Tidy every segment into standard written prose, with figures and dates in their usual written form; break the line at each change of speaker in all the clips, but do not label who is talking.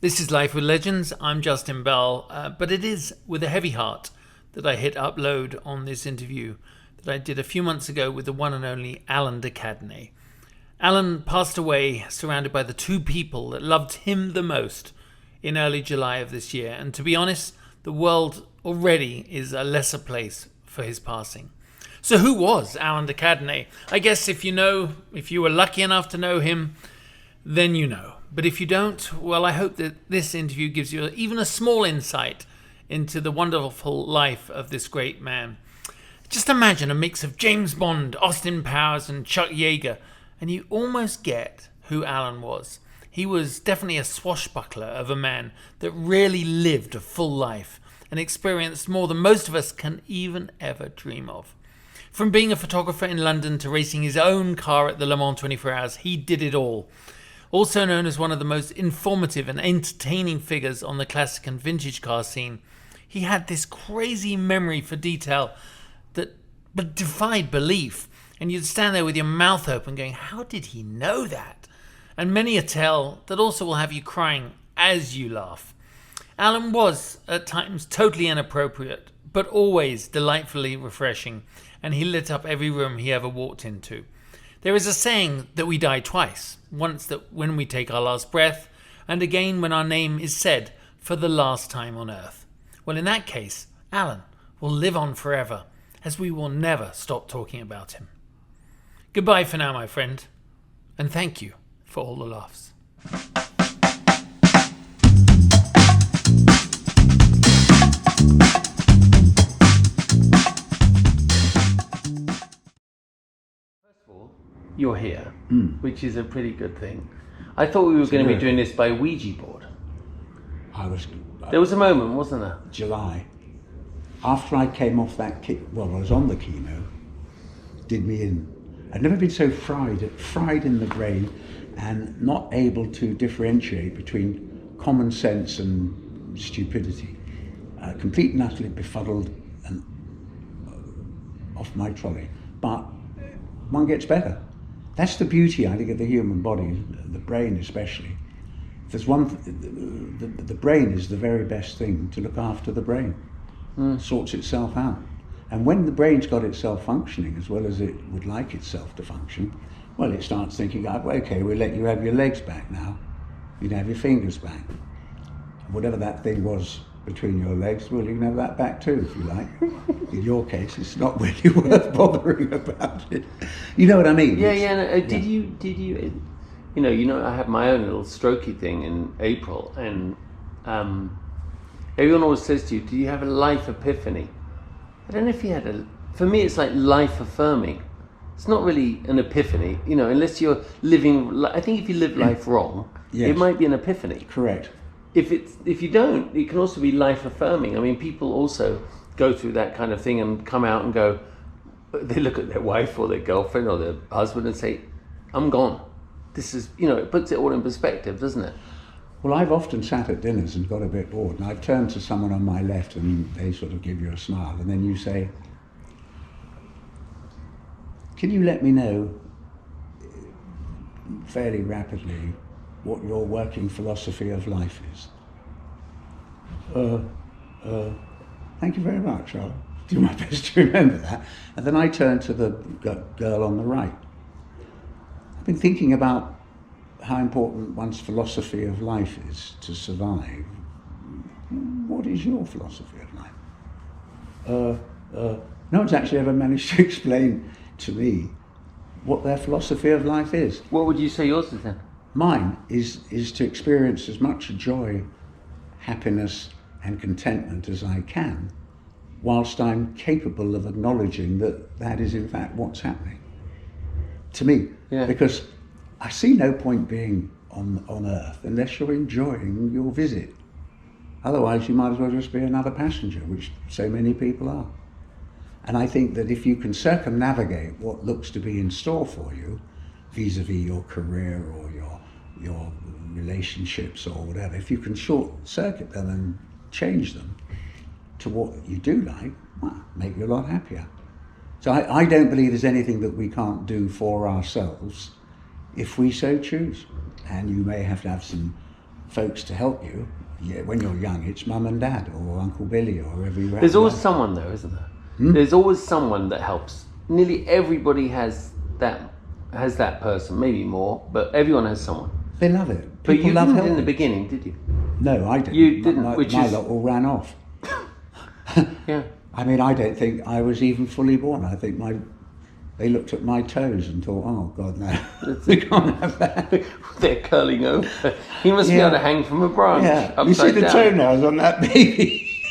This is Life with Legends. I'm Justin Bell, but it is with a heavy heart that I hit upload on this interview that I did a few months ago with the one and only Alain DeCadenet. Alain passed away surrounded by the two people that loved him the most in early July of this year, and to be honest, the world already is a lesser place for his passing. So who was Alain DeCadenet? I guess if you were lucky enough to know him, then you know. But if you don't, well, I hope that this interview gives you even a small insight into the wonderful life of this great man. Just imagine a mix of James Bond, Austin Powers, and Chuck Yaeger, and you almost get who Alain was. He was definitely a swashbuckler of a man that really lived a full life and experienced more than most of us can even ever dream of. From being a photographer in London to racing his own car at the Le Mans 24 Hours, he did it all. Also known as one of the most informative and entertaining figures on the classic and vintage car scene, he had this crazy memory for detail that defied belief. And you'd stand there with your mouth open going, how did he know that? And many a tale that also will have you crying as you laugh. Alain was, at times, totally inappropriate, but always delightfully refreshing, and he lit up every room he ever walked into. There is a saying that we die twice, once that when we take our last breath, and again when our name is said for the last time on earth. Well, in that case, Alain will live on forever, as we will never stop talking about him. Goodbye for now, my friend, and thank you for all the laughs. You're here, which is a pretty good thing. I thought we were going to be doing this by Ouija board. There was a moment, wasn't there?
July. After I came off that I was on the chemo, did me in. I'd never been so fried in the brain and not able to differentiate between common sense and stupidity. Complete and utterly befuddled and off my trolley. But one gets better. That's the beauty, I think, of the human body, the brain especially. There's the brain is the very best thing to look after the brain. Sorts itself out. And when the brain's got itself functioning as well as it would like itself to function, well, it starts thinking, okay, we'll let you have your legs back now. You can have your fingers back. Whatever that thing was between your legs, well, you can have that back too, if you like. In your case, it's not really worth bothering about it. You know what I mean?
Did you? I have my own little strokey thing in April, and everyone always says to you, "Do you have a life epiphany?" I don't know if you had for me, it's like life-affirming. It's not really an epiphany, unless you're living. I think if you live life wrong,
Yes.
It might be an epiphany.
Correct.
If you don't, it can also be life-affirming. I mean, people also go through that kind of thing and come out and go, they look at their wife or their girlfriend or their husband and say, I'm gone. This is, it puts it all in perspective, doesn't it?
Well, I've often sat at dinners and got a bit bored, and I've turned to someone on my left and they sort of give you a smile, and then you say, can you let me know fairly rapidly what your working philosophy of life is? Thank you very much. I'll do my best to remember that. And then I turn to the girl on the right. I've been thinking about how important one's philosophy of life is to survive. What is your philosophy of life? No one's actually ever managed to explain to me what their philosophy of life is.
What would you say yours is then?
Mine is to experience as much joy, happiness and contentment as I can, whilst I'm capable of acknowledging that is in fact what's happening to me.
Yeah.
Because I see no point being on Earth unless you're enjoying your visit. Otherwise you might as well just be another passenger, which so many people are. And I think that if you can circumnavigate what looks to be in store for you, vis-a-vis your career or your relationships or whatever, if you can short circuit them and change them to what you do like, well, make you a lot happier. So I don't believe there's anything that we can't do for ourselves if we so choose. And you may have to have some folks to help you, when you're young, it's mum and dad or Uncle Billy or whoever you.
There's always someone though, isn't there? There's always someone that helps. Nearly everybody has that person, maybe more, but everyone has someone.
They love it.
But
People
you
love
didn't
helping.
in the beginning, did you?
No, I didn't.
You didn't,
My lot all ran off.
Yeah.
I mean, I don't think I was even fully born. I think they looked at my toes and thought, oh, God, no, we can't have that.
They're curling over. He must be able to hang from a branch.
Yeah, you see the
down.
toenails on that baby.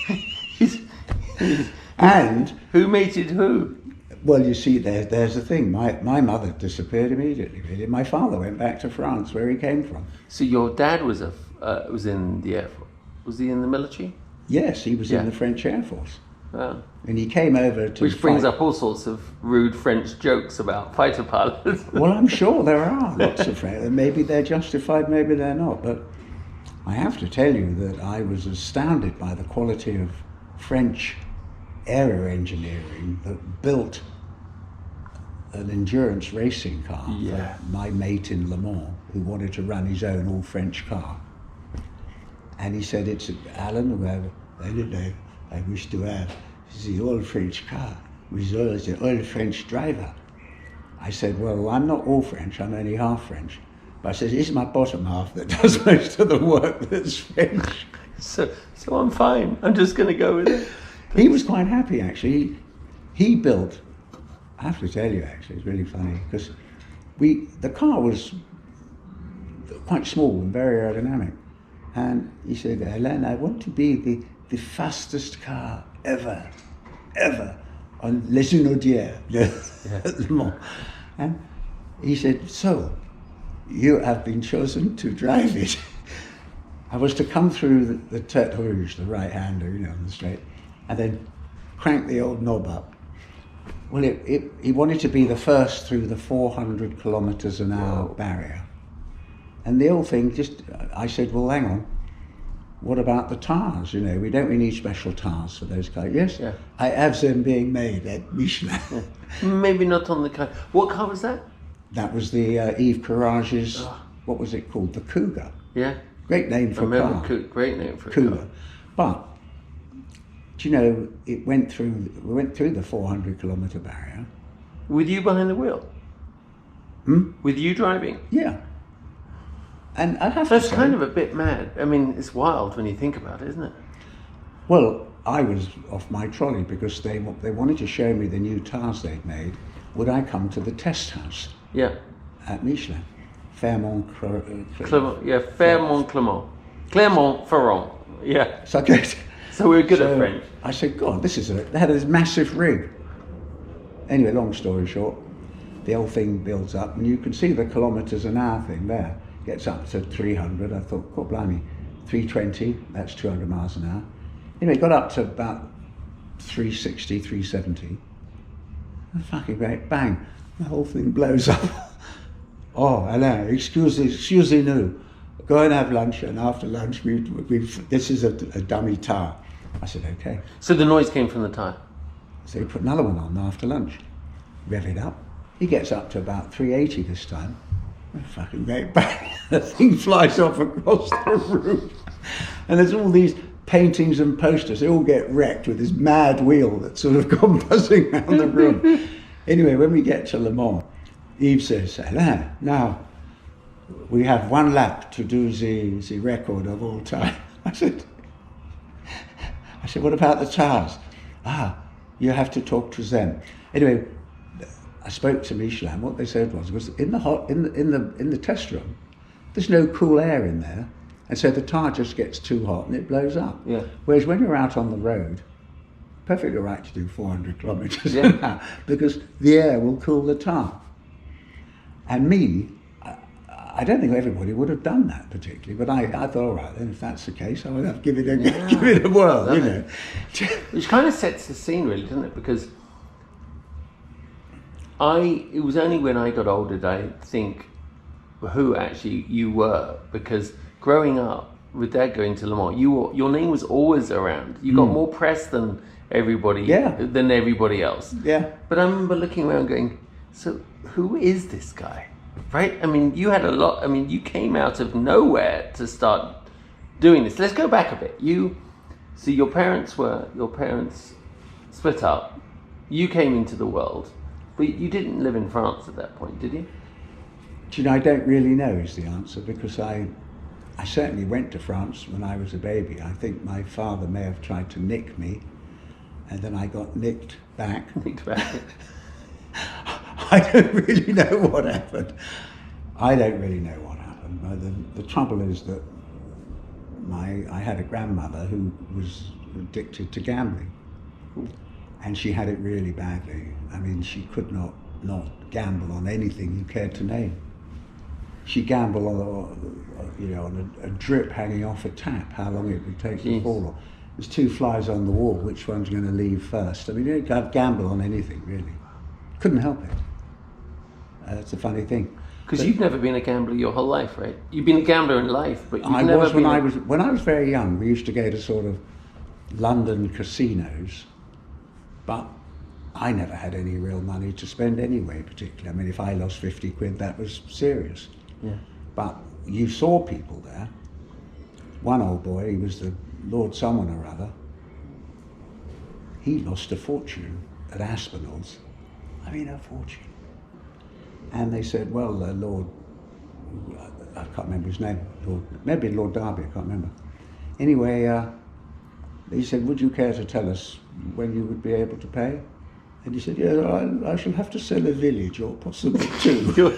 And
who mated who?
well, you see, there's the thing. My mother disappeared immediately. Really, my father went back to France, where he came from.
So your dad was in the Air Force. Was he in the military?
Yes, he was in the French Air Force,
Oh.
and he came over to.
Which brings
fight.
up all sorts of rude French jokes about fighter pilots.
Well, I'm sure there are lots of French, and maybe they're justified, maybe they're not. But I have to tell you that I was astounded by the quality of French aero engineering that built an endurance racing car for my mate in Le Mans, who wanted to run his own all-French car. And he said, it's Alan, I don't know, I wish to have the all-French car with the all-French driver. I said, well, I'm not all French, I'm only half French. But I said, it's my bottom half that does most of the work that's French.
So I'm fine. I'm just going to go with it.
He was quite happy, actually. He built, I have to tell you, actually, it's really funny, because the car was quite small and very aerodynamic. And he said, Alain, I want to be the fastest car ever on Les Unaudières, Le Mans. And he said, so, you have been chosen to drive it. I was to come through the Tête Rouge, the right-hander, on the straight, and then crank the old knob up. Well, he wanted to be the first through the 400 kilometers an hour barrier. And the old thing, I said, well, hang on, what about the tires? We don't really need special tires for those cars. Yes, I have them being made at Michelin.
Maybe not on the car. What car was that?
That was the Yves Courage's, what was it called? The Cougar.
Yeah.
Great name for a car.
Great name for a
Cougar.
car.
But, we went through the 400 kilometer barrier.
With you behind the wheel? With you driving?
Yeah. And I have
That's
to say,
kind of a bit mad. I mean, it's wild when you think about it, isn't it?
well, I was off my trolley because they wanted to show me the new tires they'd made. Would I come to the test house
Yeah.
at Michelin? Fairmont.
Clermont-Ferrand. Yeah.
So I go to,
So we're good at French.
I said, God, they had this massive rig. Anyway, long story short, the whole thing builds up, and you can see the kilometres an hour thing there. Gets up to 300. I thought, God blimey, 320, that's 200 miles an hour. Anyway, got up to about 360, 370. And fucking great, bang, the whole thing blows up. Oh, Alain, excusez-nous. Go and have lunch, and after lunch, this is a dummy tire. I said, okay.
So the noise came from the tyre?
So he put another one on after lunch. Rev it up. He gets up to about 380 this time. Oh, fucking great bang. The thing flies off across the room. And there's all these paintings and posters. They all get wrecked with this mad wheel that's sort of gone buzzing around the room. Anyway, when we get to Le Mans, Yves says, Alain, now we have one lap to do the record of all time. I said, what about the tires? You have to talk to them. Anyway, I spoke to Michelin. What they said was in the test room, there's no cool air in there, and so the tire just gets too hot and it blows up.
Yeah.
Whereas when you're out on the road, perfectly right to do 400 kilometers an hour because the air will cool the tire. And me, I don't think everybody would have done that particularly, but I thought, all right, then if that's the case, I would have to give it a whirl,
Which kind of sets the scene, really, doesn't it? Because it was only when I got older that I think who actually you were, because growing up with Dad going to Le Mans, your name was always around. You got more press than everybody else.
Yeah.
But I remember looking around going, so who is this guy? Right? I mean, you had a lot. I mean, you came out of nowhere to start doing this. Let's go back a bit. So your parents split up. You came into the world, but you didn't live in France at that point, did you?
Do you know, I don't really know is the answer, because I certainly went to France when I was a baby. I think my father may have tried to nick me, and then I got nicked back.
Nicked back.
I don't really know what happened. The trouble is that I had a grandmother who was addicted to gambling. And she had it really badly. I mean, she could not gamble on anything you cared to name. She gambled on a drip hanging off a tap, how long it would take to fall. There's two flies on the wall, which one's going to leave first? I mean, you can't gamble on anything, really. Couldn't help it. That's a funny thing.
Because you've never been a gambler your whole life, right? You've been a gambler in life, but you've never
was
been...
When I was very young, we used to go to sort of London casinos, but I never had any real money to spend anyway, particularly. I mean, if I lost 50 quid, that was serious.
Yeah.
But you saw people there. One old boy, he was the Lord someone or other. He lost a fortune at Aspinall's. I mean, a fortune. And they said, well, Lord, I can't remember his name, maybe Lord Derby, I can't remember. Anyway, he said, would you care to tell us when you would be able to pay? And he said, yeah, I shall have to sell a village, or possibly two.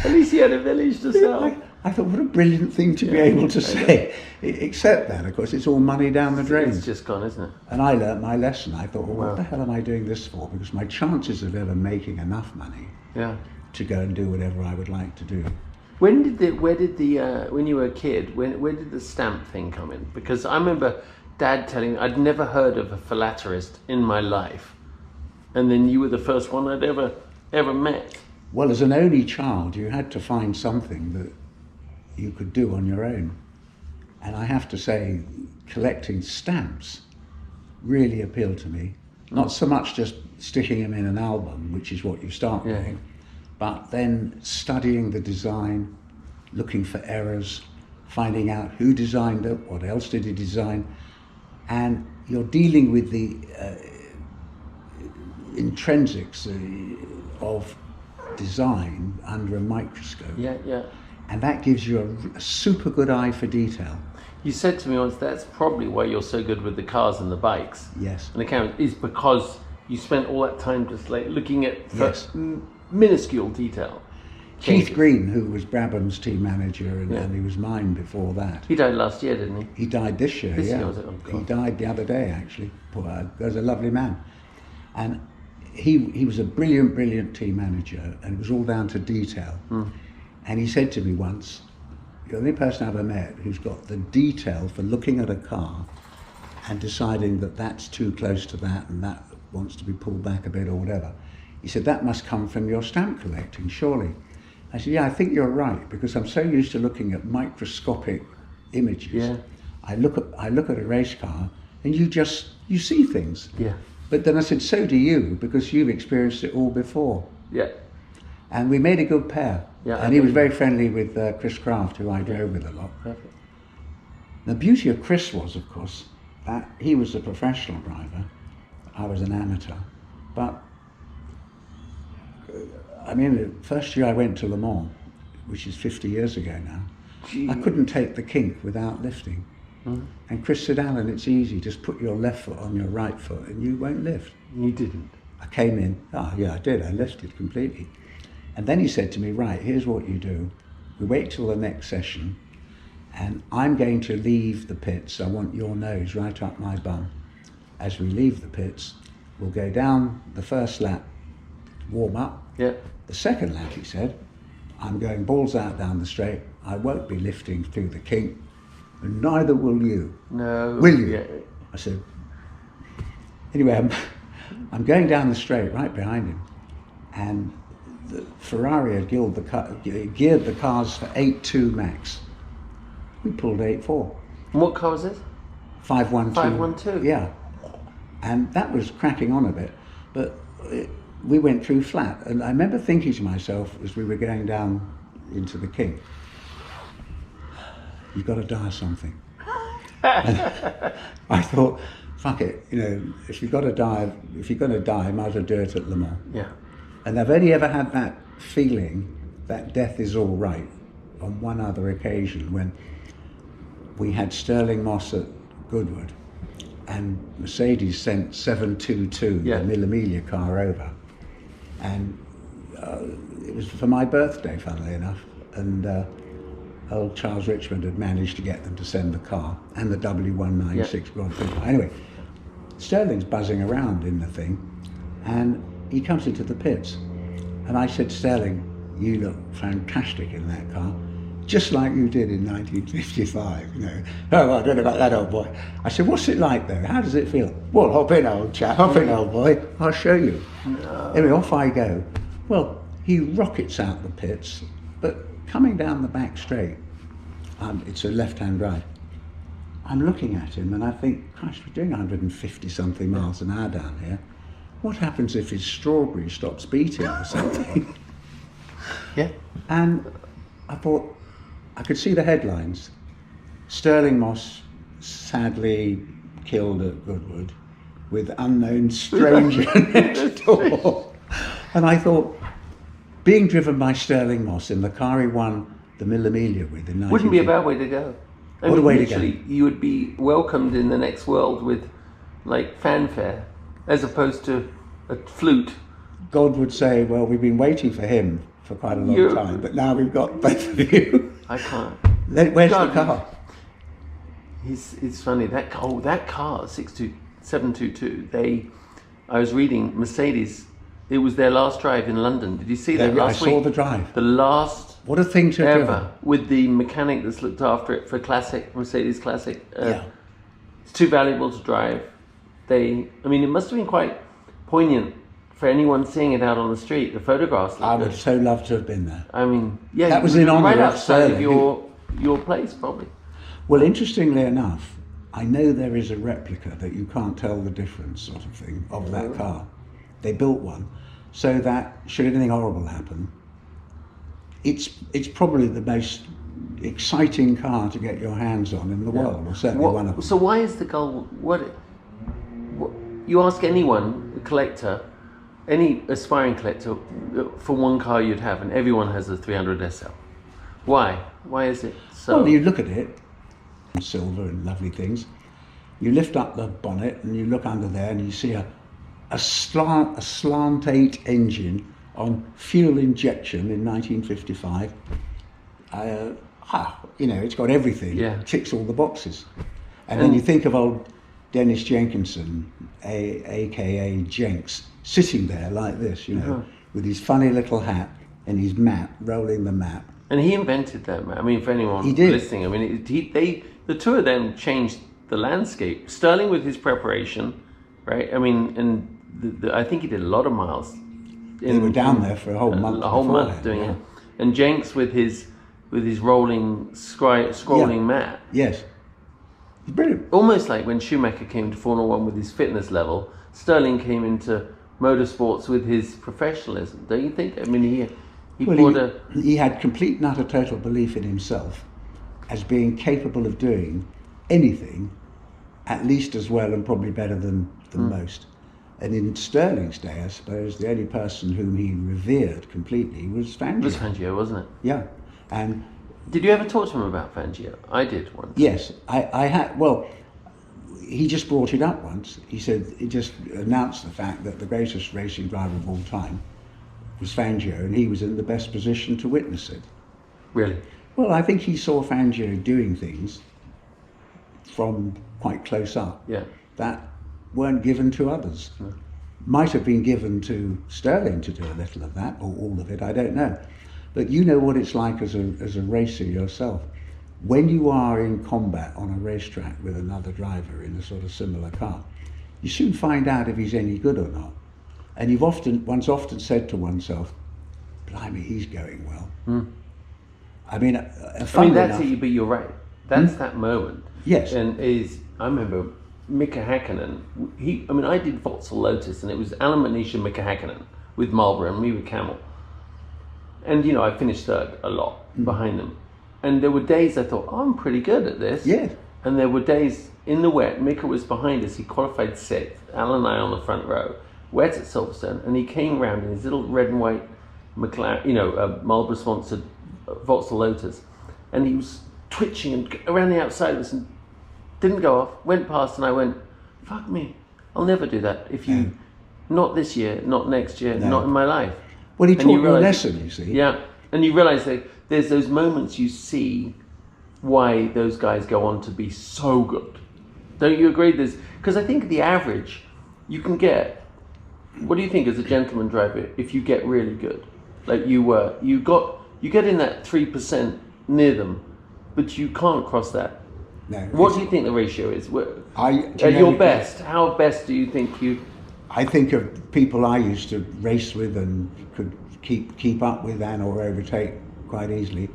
At least he had a village to sell.
I thought, what a brilliant thing to be able to say. Except that, of course, it's all money down the drain.
It's just gone, isn't it?
And I learnt my lesson. I thought, well, what the hell am I doing this for? Because my chances of ever making enough money to go and do whatever I would like to do.
When you were a kid, where did the stamp thing come in? Because I remember Dad telling me, I'd never heard of a philatelist in my life. And then you were the first one I'd ever met.
Well, as an only child, you had to find something that you could do on your own. And I have to say, collecting stamps really appealed to me. Not so much just sticking them in an album, which is what you start doing, but then studying the design, looking for errors, finding out who designed it, what else did he design, and you're dealing with the intrinsics of design under a microscope. And that gives you a super good eye for detail.
You said to me once, that's probably why you're so good with the cars and the bikes.
Yes.
And the cameras, is because you spent all that time just like looking at minuscule detail.
Keith Green, who was Brabham's team manager, and he was mine before that.
He died last year, didn't he?
He died this year,
This year, was it? Oh,
he died the other day, actually. He was a lovely man. And he was a brilliant team manager, and it was all down to detail. And he said to me once, you're the only person I've ever met who's got the detail for looking at a car and deciding that that's too close to that and that wants to be pulled back a bit or whatever. He said, that must come from your stamp collecting, surely. I said, yeah, I think you're right, because I'm so used to looking at microscopic images.
Yeah.
I look at a race car and you see things.
Yeah.
But then I said, so do you, because you've experienced it all before.
Yeah.
And we made a good pair.
Yeah,
and he was very friendly with Chris Craft, who I drove with a lot.
Perfect.
The beauty of Chris was, of course, that he was a professional driver. I was an amateur. But, I mean, the first year I went to Le Mans, which is 50 years ago now, I couldn't take the kink without lifting. And Chris said, Alan, it's easy, just put your left foot on your right foot and you won't lift.
You didn't?
I came in, I did, I lifted completely. And then he said to me, right, here's what you do. We wait till the next session, and I'm going to leave the pits. I want your nose right up my bum. As we leave the pits, we'll go down the first lap, warm up.
Yeah.
The second lap, he said, I'm going balls out down the straight. I won't be lifting through the kink, and neither will you.
No.
Will you?
Yeah.
I said, anyway, I'm going down the straight right behind him, and the Ferrari had geared the cars for 8.2 max. We pulled 8.4.
And what car was this?
512.
512?
Yeah. And that was cracking on a bit, but we went through flat. And I remember thinking to myself as we were going down into the kink, you've got to die of something. And I thought, fuck it, if you're going to die, might as well do it at Le Mans.
Yeah.
And I've only ever had that feeling that death is all right on one other occasion, when we had Stirling Moss at Goodwood and Mercedes sent 722, the Mille Miglia car, over. And it was for my birthday, funnily enough. And old Charles Richmond had managed to get them to send the car and the W196 Grand Prix. Anyway, Stirling's buzzing around in the thing, and he comes into the pits. And I said, Stirling, you look fantastic in that car, just like you did in 1955, Oh, I don't know about that, old boy. I said, what's it like though? How does it feel? Well, hop in, old chap, hop in, old boy, I'll show you. No. Anyway, off I go. Well, he rockets out the pits, but coming down the back straight, it's a left-hand drive. I'm looking at him and I think, Christ, we're doing 150 something miles an hour down here. What happens if his strawberry stops beating or something?
Yeah.
And I thought, I could see the headlines. Stirling Moss sadly killed at Goodwood with unknown stranger next door. And I thought, being driven by Stirling Moss in the car he won the Mille Miglia with in 1950.
Wouldn't be a bad way to go.
What a way to go.
You would be welcomed in the next world with like fanfare, as opposed to a flute.
God would say, well, we've been waiting for him for quite a long time, but now we've got both of you.
I can't.
Where's the car?
It's funny, that car, 722, I was reading, Mercedes, it was their last drive in London. Did you see that last week?
I saw the drive.
The last
what a thing to
ever,
do.
with the mechanic that's looked after it for Mercedes Classic. It's too valuable to drive. It must have been quite poignant for anyone seeing it out on the street. The photographs.
I would so love to have been there.
That
was in honour
right
of
outside of
Stirling.
your place, probably.
Well, interestingly enough, I know there is a replica that you can't tell the difference, sort of thing, of that car. They built one so that should anything horrible happen, it's probably the most exciting car to get your hands on in the world, or certainly one of them.
So why is the Gull? What you ask anyone, a collector, any aspiring collector, for one car you'd have, and everyone has a 300 SL. Why? Why is it so?
Well, you look at it, silver and lovely things. You lift up the bonnet and you look under there and you see a slant 8 engine on fuel injection in 1955. It's got everything.
Yeah.
Ticks all the boxes. And then you think of old Dennis Jenkinson, aka Jenks, sitting there like this, with his funny little hat and his map, rolling the map.
And he invented that, man. For anyone listening, the two of them changed the landscape. Stirling with his preparation, right? I think he did a lot of miles.
They were down there for a whole month.
A whole month doing it. And Jenks with his rolling, scrolling map.
Yes. Brilliant.
Almost like when Schumacher came to Formula One with his fitness level, Stirling came into motorsports with his professionalism. Don't you think? He
had complete and utter total belief in himself as being capable of doing anything at least as well and probably better than most. And in Stirling's day, I suppose, the only person whom he revered completely was Fangio.
It was Fangio, wasn't it?
Yeah. And
did you ever talk to him about Fangio? I did once.
Yes, I had. Well, he just brought it up once. He just announced the fact that the greatest racing driver of all time was Fangio, and he was in the best position to witness it.
Really?
Well, I think he saw Fangio doing things from quite close up that weren't given to others. Might have been given to Stirling to do a little of that, or all of it, I don't know. But you know what it's like as a racer yourself. When you are in combat on a racetrack with another driver in a sort of similar car, you soon find out if he's any good or not. And one's often said to oneself, blimey, he's going well.
But you're right. That's that moment.
Yes.
And I remember Mika Häkkinen. I did Vauxhall Lotus, and it was Alan McNeish and Mika Häkkinen with Marlboro and me with Camel. And I finished third a lot behind them. And there were days I thought, oh, I'm pretty good at this.
Yeah.
And there were days in the wet. Mika was behind us. He qualified 6th. Alan and I on the front row. Wet at Silverstone. And he came round in his little red and white McLaren, Marlboro-sponsored Vauxhall Lotus. And he was twitching and around the outside of us and didn't go off. Went past and I went, fuck me. I'll never do that. If you, not this year, not next year, not in my life.
Well, he
And
taught
you
you a
realise-
lesson, you see.
Yeah. And you realise that there's those moments you see why those guys go on to be so good. Don't you agree? Because I think the average, you can get, what do you think as a gentleman driver if you get really good? Like you get in that 3% near them, but you can't cross that.
No.
What do you think the ratio is? At
you know,
your best, how best do you think you...
I think of people I used to race with and could keep up with and or overtake quite easily,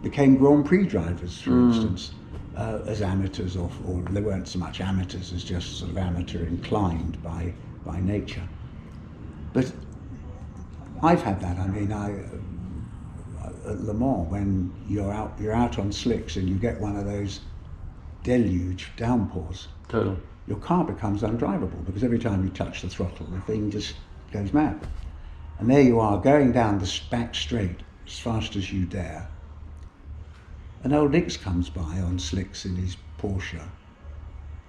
became Grand Prix drivers, for instance, as amateurs, or they weren't so much amateurs as just sort of amateur inclined by nature. But I've had that. I mean, at Le Mans, when you're out on slicks and you get one of those deluge downpours,
Totally.
your car becomes undrivable because every time you touch the throttle, the thing just goes mad. And there you are, going down the back straight as fast as you dare. And old Nix comes by on slicks in his Porsche,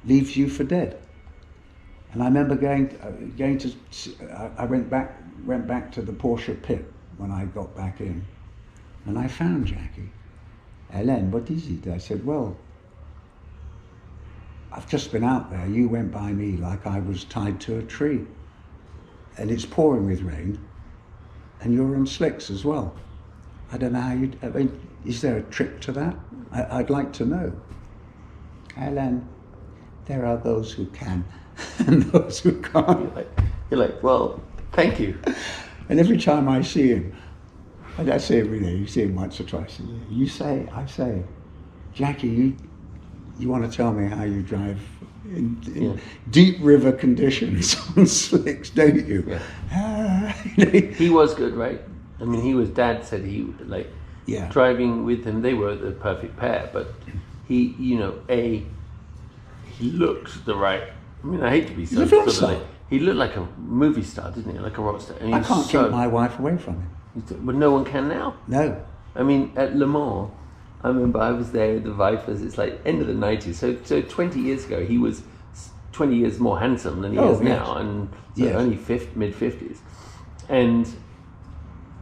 leaves you for dead. And I remember I went back to the Porsche pit when I got back in, and I found Jackie. Alain, what is it? I said, well, I've just been out there. You went by me like I was tied to a tree. And it's pouring with rain. And you're on slicks as well. I don't know how I mean, is there a trick to that? I'd like to know. Alain, there are those who can and those who can't.
You're like, well, thank you.
And every time I see him, and I see him, you see him once or twice a year, I say, Jackie, you want to tell me how you drive in deep river conditions on slicks, don't you?
Yeah. He was good, right? I mean, Dad said he, driving with him, they were the perfect pair, but he, he looked the right, I mean, I hate to be so
He's a film star.
He looked like a movie star, didn't he? Like a rock star. And
I can't keep my wife away from him.
But no one can now.
No.
I mean, at Le Mans, I remember I was there with the Vipers. It's like end of the 90s. So 20 years ago, he was 20 years more handsome than he is now, and only mid-50s. And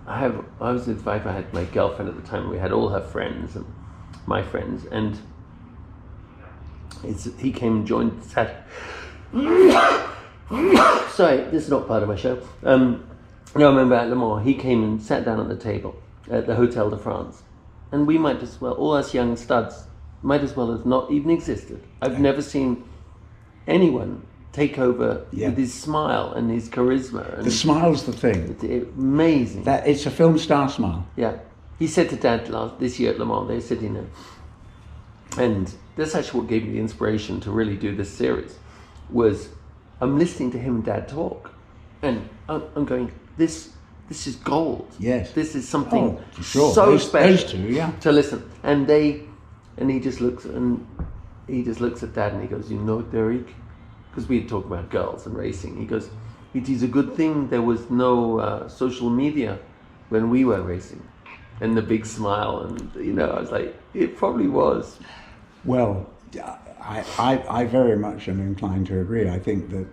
I was with Viper. I had my girlfriend at the time. We had all her friends and my friends, and he came and joined. Sorry, this is not part of my show. I remember at Le Mans, he came and sat down at the table at the Hotel de France. And we might as well, all us young studs, might as well have not even existed. I've never seen anyone take over with his smile and his charisma. And
the smile's the thing.
It's amazing.
It's a film star smile.
Yeah. He said to Dad this year at Le Mans, they were sitting there, and that's actually what gave me the inspiration to really do this series, was I'm listening to him and Dad talk, and I'm going, this is gold.
Yes.
This is something
for sure.
so
Those
special
two,
to listen. And he just looks at Dad and he goes, Derek, because we had talked about girls and racing. He goes, it is a good thing there was no social media when we were racing. And the big smile, and I was like, it probably was.
Well, I very much am inclined to agree. I think that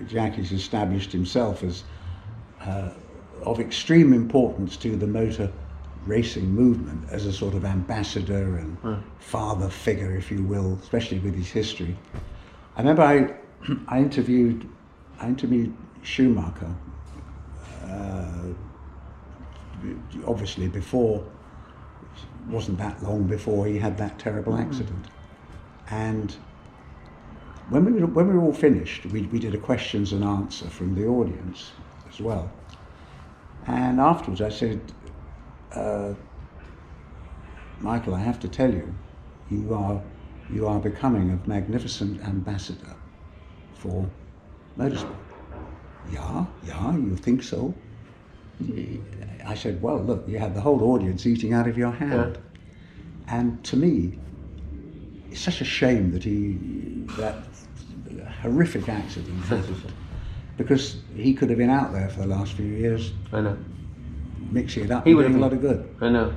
Jackie's established himself as of extreme importance to the motor racing movement as a sort of ambassador and father figure, if you will, especially with his history. I remember I interviewed Schumacher, obviously wasn't that long before he had that terrible accident. And when we were all finished, we did a questions and answer from the audience as well. And afterwards I said, Michael, I have to tell you, you are becoming a magnificent ambassador for motorsport. Yeah, you think so? I said, well, look, you had the whole audience eating out of your hand. And to me, it's such a shame that that horrific accident happened, because he could have been out there for the last few years.
I know.
Mixing it up
He
and
would
doing
have
a lot of good.
I know.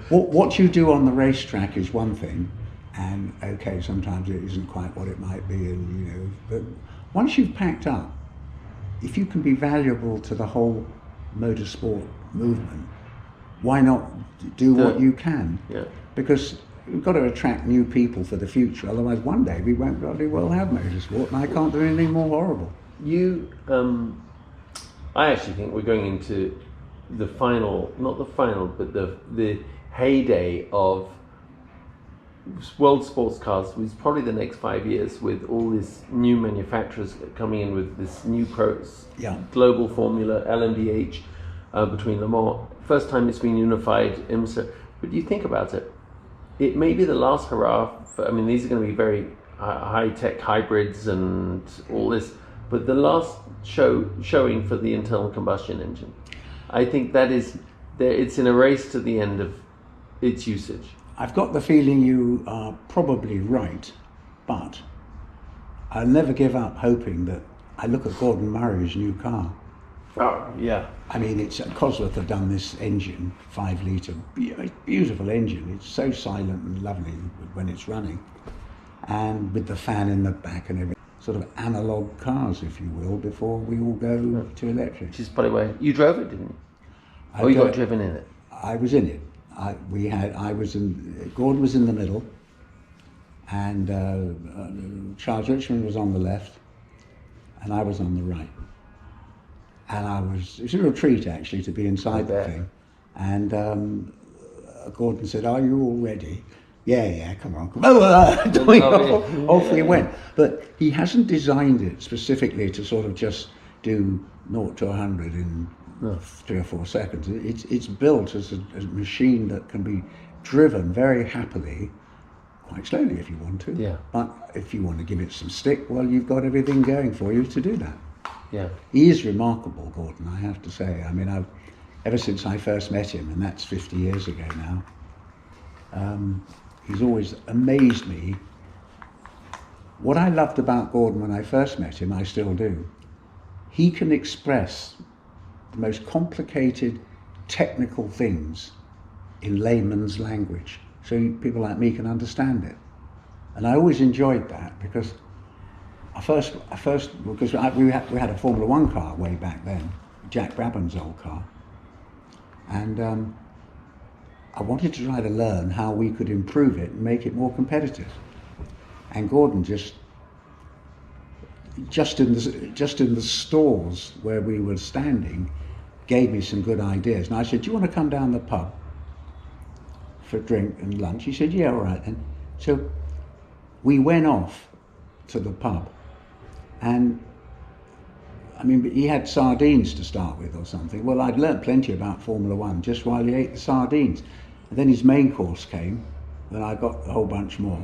What you do on the racetrack is one thing, and okay, sometimes it isn't quite what it might be, and but once you've packed up, if you can be valuable to the whole motorsport movement, why not do what you can?
Yeah. Because
we've got to attract new people for the future, otherwise one day we won't bloody well have motorsport, and I can't do anything more horrible.
I actually think we're going into the final, not the final, but the heyday of world sports cars, which is probably the next 5 years, with all these new manufacturers coming in with this new global formula, LMDH, between Le Mans. First time it's been unified, IMSA. But you think about it, it may be the last hurrah for, I mean, these are going to be very high-tech hybrids and all this, but the last showing for the internal combustion engine. I think that is, it's in a race to the end of its usage.
I've got the feeling you are probably right, but I'll never give up hoping that I look at Gordon Murray's new car.
Oh, yeah.
I mean, Cosworth have done this engine, 5 litre, beautiful engine. It's so silent and lovely when it's running, and with the fan in the back and everything. Sort of analog cars, if you will, before we all go to electric.
Which is, by the way, you drove it, didn't you? Or you got driven in it?
I was in it. Gordon was in the middle, and Charles Richmond was on the left, and I was on the right. And it was a real treat actually to be inside the thing. And Gordon said, "Are you all ready?" Yeah, come on. Off we went. But he hasn't designed it specifically to sort of just do 0 to 100 in 3 or 4 seconds. It's built as a machine that can be driven very happily, quite slowly if you want to.
Yeah.
But if you want to give it some stick, well, you've got everything going for you to do that.
Yeah.
He is remarkable, Gordon, I have to say. I mean, ever since I first met him, and that's 50 years ago now, he's always amazed me. What I loved about Gordon when I first met him, I still do. He can express the most complicated technical things in layman's language, so people like me can understand it. And I always enjoyed that, because we had a Formula One car way back then, Jack Brabham's old car, and I wanted to try to learn how we could improve it and make it more competitive. And Gordon just in the stalls where we were standing, gave me some good ideas. And I said, "Do you want to come down the pub for a drink and lunch?" He said, "Yeah, all right then." So we went off to the pub, and I mean, he had sardines to start with or something. Well, I'd learnt plenty about Formula One just while he ate the sardines. And then his main course came, and I got a whole bunch more.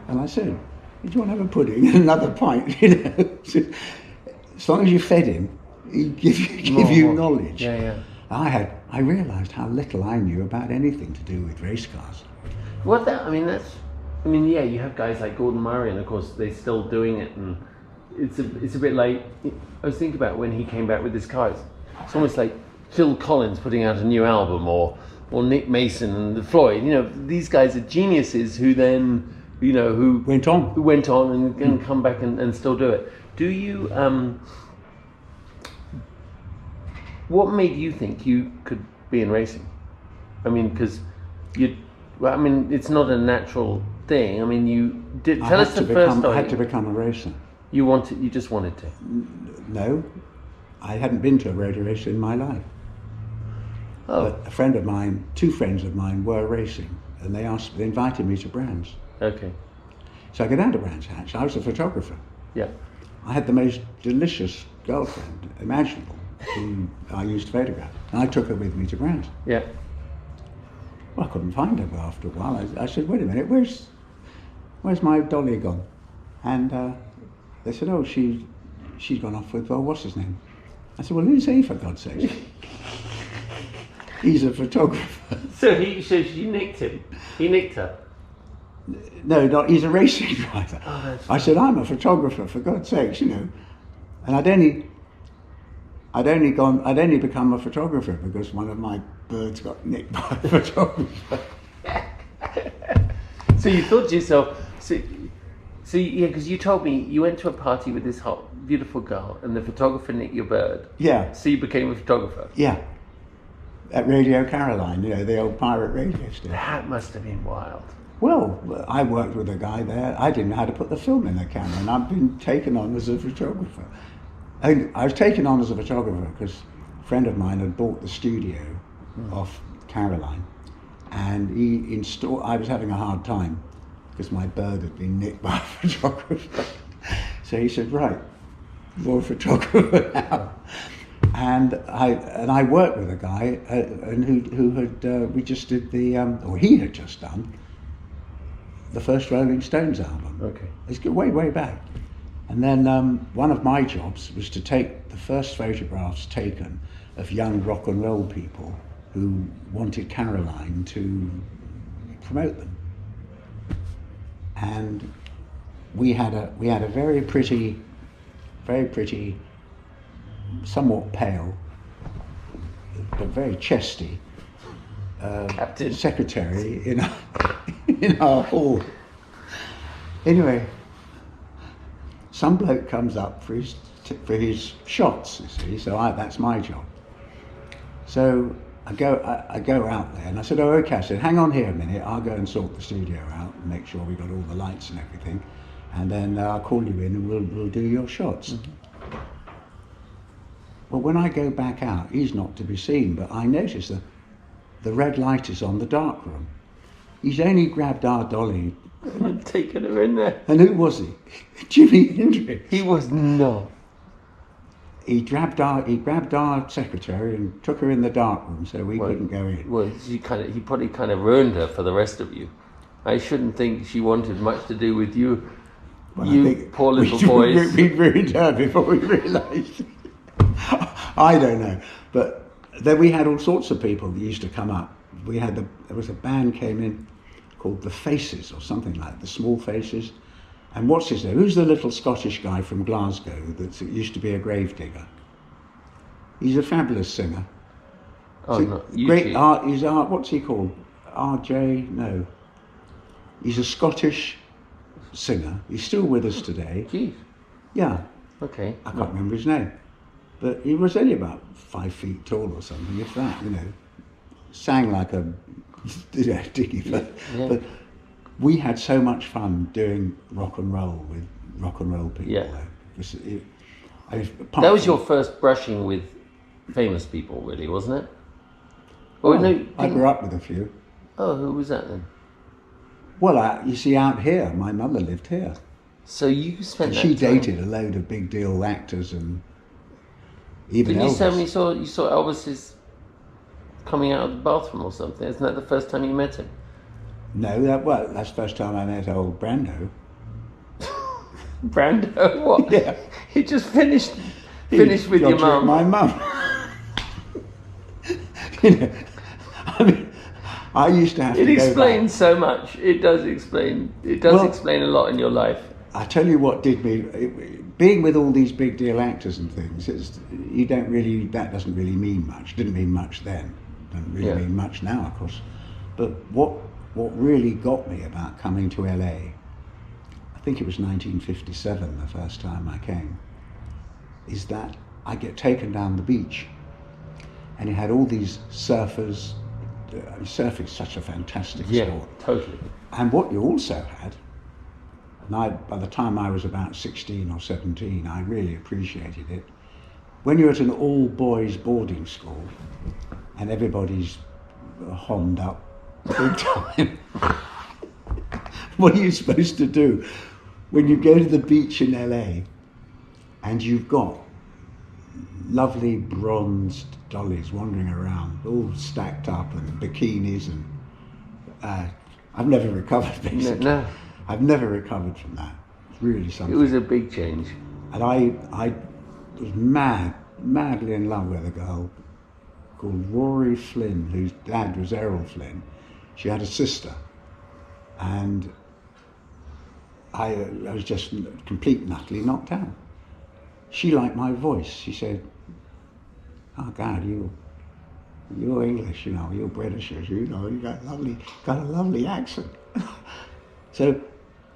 And I said, "Do you want to have a pudding and another pint?" As long as you fed him, he'd give you knowledge.
Yeah.
I realised how little I knew about anything to do with race cars.
Yeah, you have guys like Gordon Murray, and of course they're still doing it, and it's a bit like, I was thinking about when he came back with his cars. It's almost like Phil Collins putting out a new album, or Nick Mason and the Floyd. These guys are geniuses who then, who went on and can come back and still do it. Do you? What made you think you could be in racing? I mean, because it's not a natural thing. I mean, you did. Tell us the first time.
I had to become a racer.
You just wanted to?
No, I hadn't been to a road race in my life.
Oh.
But two friends of mine were racing, and they invited me to Brands.
Okay.
So I go down to Brands Hatch. I was a photographer.
Yeah.
I had the most delicious girlfriend imaginable, who I used to photograph. And I took her with me to Brands.
Yeah.
Well, I couldn't find her after a while. I said, "Wait a minute, where's my dolly gone?" And they said, "Oh, she's gone off with, well, what's his name?" I said, "Well, who's he, for God's sake?" "He's a photographer."
So she nicked him. He nicked her.
No, he's a racing driver.
Oh,
I said, I'm a photographer, for God's sakes, And I'd only become a photographer because one of my birds got nicked by a photographer.
So you thought to yourself, because you told me you went to a party with this hot, beautiful girl, and the photographer nicked your bird.
Yeah.
So you became a photographer.
Yeah. At Radio Caroline, the old pirate radio station.
That must have been wild.
Well, I worked with a guy there. I didn't know how to put the film in the camera, and I've been taken on as a photographer. I was taken on as a photographer because a friend of mine had bought the studio off Caroline, and I was having a hard time because my bird had been nicked by a photographer. So he said, right, you're a photographer now. And I worked with a guy and who had we just did he had just done the first Rolling Stones album.
Okay.
It's way back. And then one of my jobs was to take the first photographs taken of young rock and roll people who wanted Caroline to promote them. And we had a very pretty, somewhat pale, but very chesty
Captain.
secretary in our hall. Anyway, some bloke comes up for his shots, you see. So that's my job. So I go out there, and I said, "Oh, okay." I said, "Hang on here a minute. I'll go and sort the studio out and make sure we got all the lights and everything, and then I'll call you in and we'll do your shots." Mm-hmm. Well, when I go back out, he's not to be seen, but I notice that the red light is on the dark room. He's only grabbed our dolly.
And taken her in there.
And who was he? Jimi Hendrix.
He was not.
He grabbed our secretary and took her in the dark room so we couldn't go in.
Well, he probably kind of ruined her for the rest of you. I shouldn't think she wanted much to do with you.
Well,
you poor little boys.
We ruined her before we realised. I don't know, but then we had all sorts of people that used to come up. There was a band came in called the Faces or something like that, the Small Faces. And what's his name? Who's the little Scottish guy from Glasgow that used to be a gravedigger? He's a fabulous singer.
Oh, no,
great art. He's art. What's he called? RJ? No. He's a Scottish singer. He's still with us today.
Keith.
Yeah.
Okay.
I can't remember his name, but he was only about 5 feet tall or something, if that. Sang like a diggy. But we had so much fun doing rock and roll with rock and roll people.
Yeah.
That
was your first brushing with famous people, really, wasn't it?
Well, no, I grew up with a few.
Oh, who was that then?
Well, you see, out here, my mother lived here.
So you spent.
And she dated a load of big deal actors and even Elvis.
Did you tell me you saw Elvis's coming out of the bathroom or something? Isn't that the first time you met him?
No, that's the first time I met old Brando.
Brando? What?
Yeah.
He just finished with your mum.
My mum. I used to have to go back.
It explains so much. It does explain. It does explain a lot in your life.
I tell you what did me, being with all these big deal actors and things, that doesn't really mean much. Didn't mean much then. Doesn't really mean much now, of course. But what really got me about coming to LA, I think it was 1957 the first time I came, is that I get taken down the beach and you had all these surfers. Surfing's such a fantastic sport.
Yeah, totally.
And what you also had, and by the time I was about 16 or 17, I really appreciated it. When you're at an all-boys boarding school and everybody's hommed up big time, what are you supposed to do when you go to the beach in LA and you've got lovely bronzed dollies wandering around, all stacked up, and bikinis, and I've never recovered, basically.
No.
I've never recovered from that. It's really something.
It was a big change.
And I was madly in love with a girl called Rory Flynn, whose dad was Errol Flynn. She had a sister, and I was just completely utterly knocked down. She liked my voice. She said, "Oh God, you're English, you know, you're British, you know, you got a lovely accent." So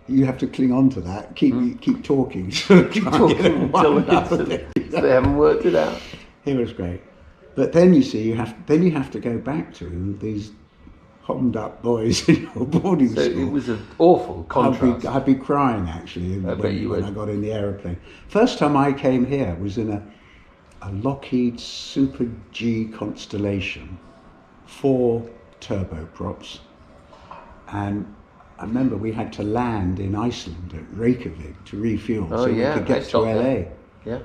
you have to cling on to that, keep talking,
Keep talking until they haven't worked it out.
It was great, but then you see, you have to go back to these hommed up boys in your boarding school.
So it was an awful contrast.
I'd be crying actually when I got in the aeroplane. First time I came here was in a Lockheed Super G Constellation, 4 turboprops, and I remember we had to land in Iceland at Reykjavik to refuel we could get to LA.
Yeah.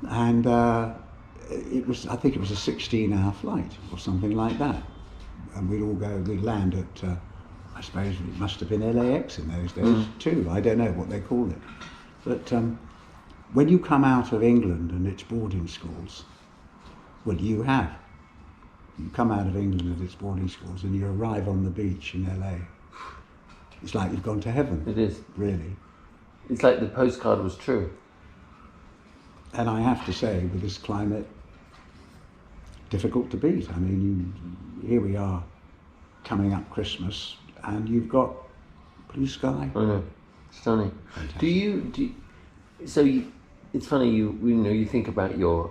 And I think it was a 16-hour flight or something like that. And we'd land at, I suppose it must have been LAX in those days too. I don't know what they called it. But when you come out of England and its boarding schools, well, you come out of England and its boarding schools and you arrive on the beach in LA. It's like you've gone to heaven.
It is.
Really.
It's like the postcard was true.
And I have to say, with this climate, difficult to beat. I mean, here we are coming up Christmas and you've got blue sky.
I know. Stunning. Fantastic. It's funny, you think about your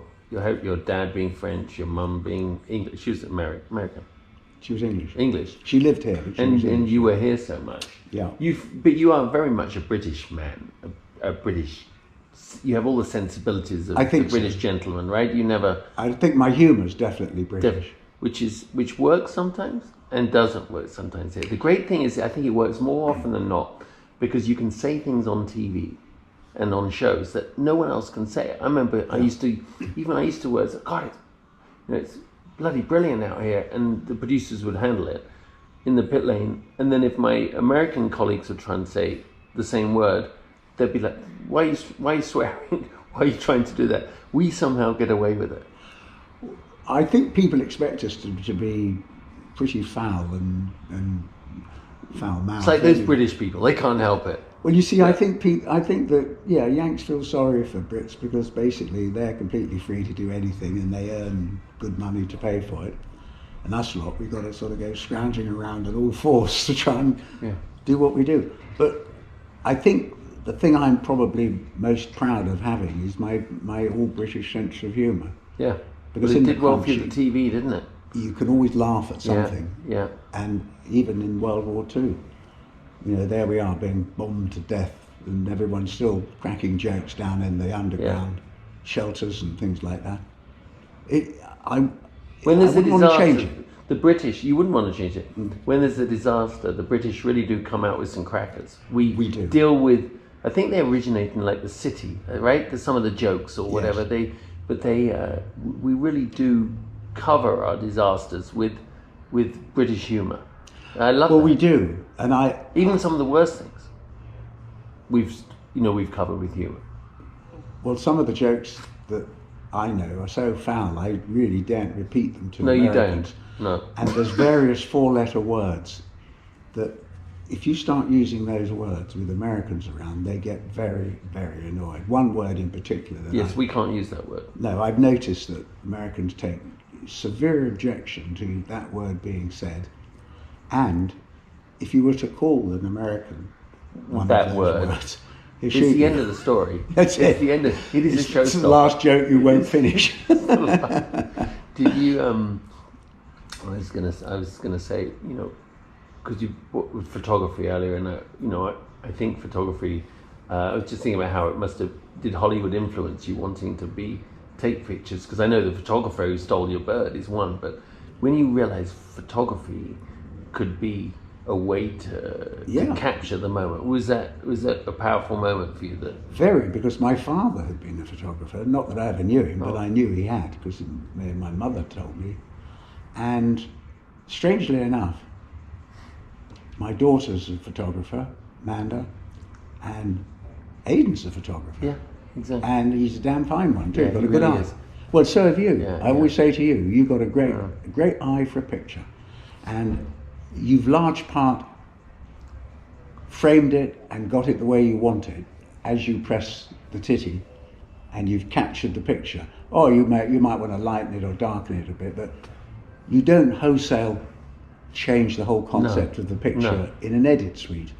dad being French, your mum being English. She was American.
She was English.
English.
She lived here, but she was English.
And you were here so much.
Yeah.
But you are very much a British man, a British. You have all the sensibilities of the British gentleman, right?
I think my humour's definitely British.
Which works sometimes and doesn't work sometimes here. The great thing is, I think it works more often than not, because you can say things on TV and on shows that no one else can say. I remember I used to work, God, it's bloody brilliant out here, and the producers would handle it in the pit lane, and then if my American colleagues would try and say the same word, they'd be like, why are you swearing? Why are you trying to do that? We somehow get away with it.
I think people expect us to be pretty foul and foul-mouthed.
It's like those British people, they can't help it.
Well, you see, I think that Yanks feel sorry for Brits because basically they're completely free to do anything and they earn good money to pay for it. And us lot, we've got to sort of go scrounging around at all fours to try and do what we do. But I think the thing I'm probably most proud of having is my all-British sense of humour.
Yeah,
because
it did well for the TV, didn't it?
You can always laugh at something.
Yeah.
And even in World War II, there we are being bombed to death and everyone's still cracking jokes down in the underground shelters and things like that.
When there's a disaster,
want to change it.
The British, you wouldn't want to change it. When there's a disaster, the British really do come out with some crackers. We
do.
Deal with, I think they originate in like the city, right? There's some of the jokes or whatever.
Yes.
We really do cover our disasters with British humour. I love that.
Well, we do, and
even some of the worst things we've covered with humour.
Well, some of the jokes that I know are so foul, I really daren't repeat them to Americans.
No, you don't. No.
And there's various 4-letter words that if you start using those words with Americans around, they get very, very annoyed. One word in particular.
We can't use that word.
No, I've noticed that Americans take severe objection to that word being said. And if you were to call an American one
that
of those
word,
words,
it's the end of the story.
That's it.
It's the end of it. Is a showstopper.
It's the last joke you won't finish.
Did you? I was gonna say, because you brought with photography earlier, and I think photography. I was just thinking about how did Hollywood influence you wanting to take pictures? Because I know the photographer who stole your bird is one, but when you realise photography could be a way to capture the moment, was that a powerful moment for you?
Very, because my father had been a photographer. Not that I ever knew him, but I knew he had because my mother told me. And strangely enough, my daughter's a photographer, Amanda, and Aidan's a photographer.
Yeah, exactly.
And he's a damn fine one too.
Yeah,
got
he
a good
really
eye.
is.
Well, so have you.
Yeah,
I always say to you, you've got a great eye for a picture, and you've large part framed it and got it the way you want it as you press the titty, and you've captured the picture. Or you might want to lighten it or darken it a bit, but you don't wholesale change the whole concept of the picture in an edit suite.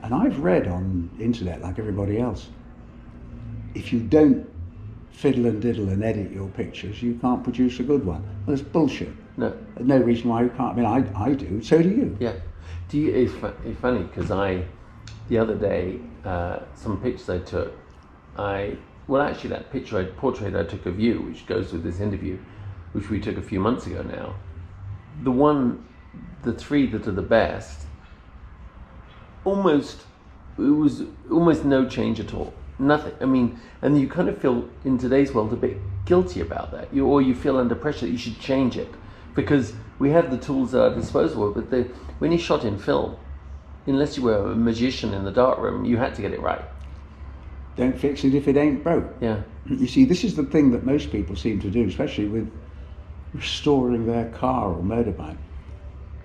And I've read on the internet, like everybody else, if you don't fiddle and diddle and edit your pictures, you can't produce a good one. Well, it's bullshit.
No.
There's no reason why you can't. I mean, I do, so do you.
Yeah. It's funny because the other day, some pictures I took, actually that portrait I took of you, which goes with this interview, which we took a few months ago now, the three that are the best, it was almost no change at all. Nothing. I mean, and you kind of feel in today's world a bit guilty about that. You feel under pressure that you should change it because we have the tools at our disposal. But when you shot in film, unless you were a magician in the darkroom, you had to get it right.
Don't fix it if it ain't broke.
Yeah.
You see, this is the thing that most people seem to do, especially with restoring their car or motorbike.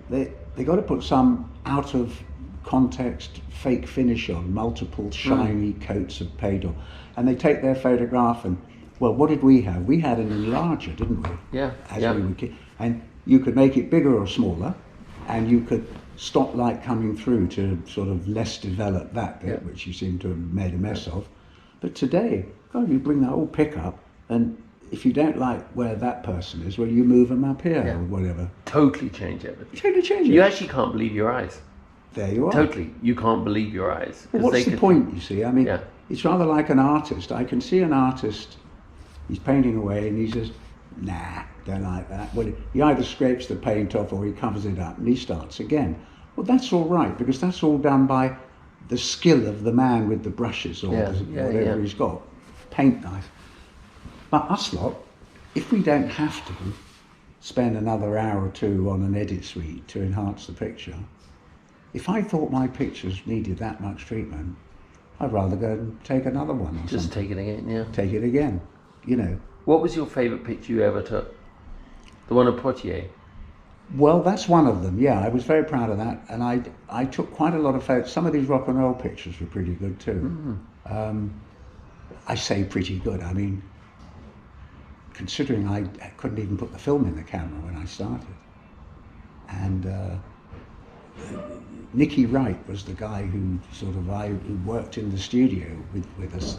They got to put some out of context fake finish on, multiple shiny coats of paint on, and they take their photograph and, well, what did we have? We had an enlarger, didn't we?
Yeah.
We were and you could make it bigger or smaller, and you could stop light coming through to sort of less develop that bit, which you seem to have made a mess of. But today, God, you bring that whole pickup, and if you don't like where that person is, well, you move them up here or whatever.
Totally change everything.
Totally change it.
You actually can't believe your eyes.
There you are.
Totally. You can't believe your eyes.
Well, what's the point, you see? I mean,
Yeah.
it's rather like an artist. I can see an artist, he's painting away and he says, nah, don't like that. Well, he either scrapes the paint off or he covers it up and he starts again. Well, that's all right, because that's all done by the skill of the man with the brushes or whatever he's got, paint knife. But us lot, if we don't have to spend another hour or two on an edit suite to enhance the picture, if I thought my pictures needed that much treatment, I'd rather go and take another one.
Just take it again, yeah.
Take it again, you know.
What was your favourite picture you ever took? The one of Poitiers?
Well, that's one of them, yeah. I was very proud of that. And I took quite a lot of photos. Some of these rock and roll pictures were pretty good too. I say pretty good. I mean, considering I couldn't even put the film in the camera when I started. And Nicky Wright was the guy who who worked in the studio with us.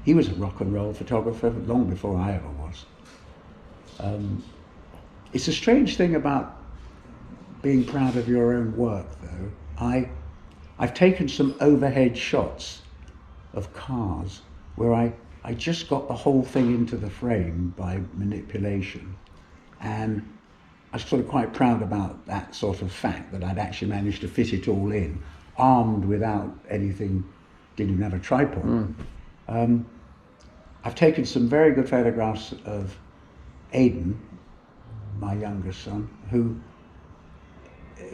He was a rock and roll photographer long before I ever was. It's a strange thing about being proud of your own work, though. I've taken some overhead shots of cars where I just got the whole thing into the frame by manipulation, and I was sort of quite proud about that sort of fact, that I'd actually managed to fit it all in, armed without anything, didn't even have a tripod. I've taken some very good photographs of Aidan, my youngest son, who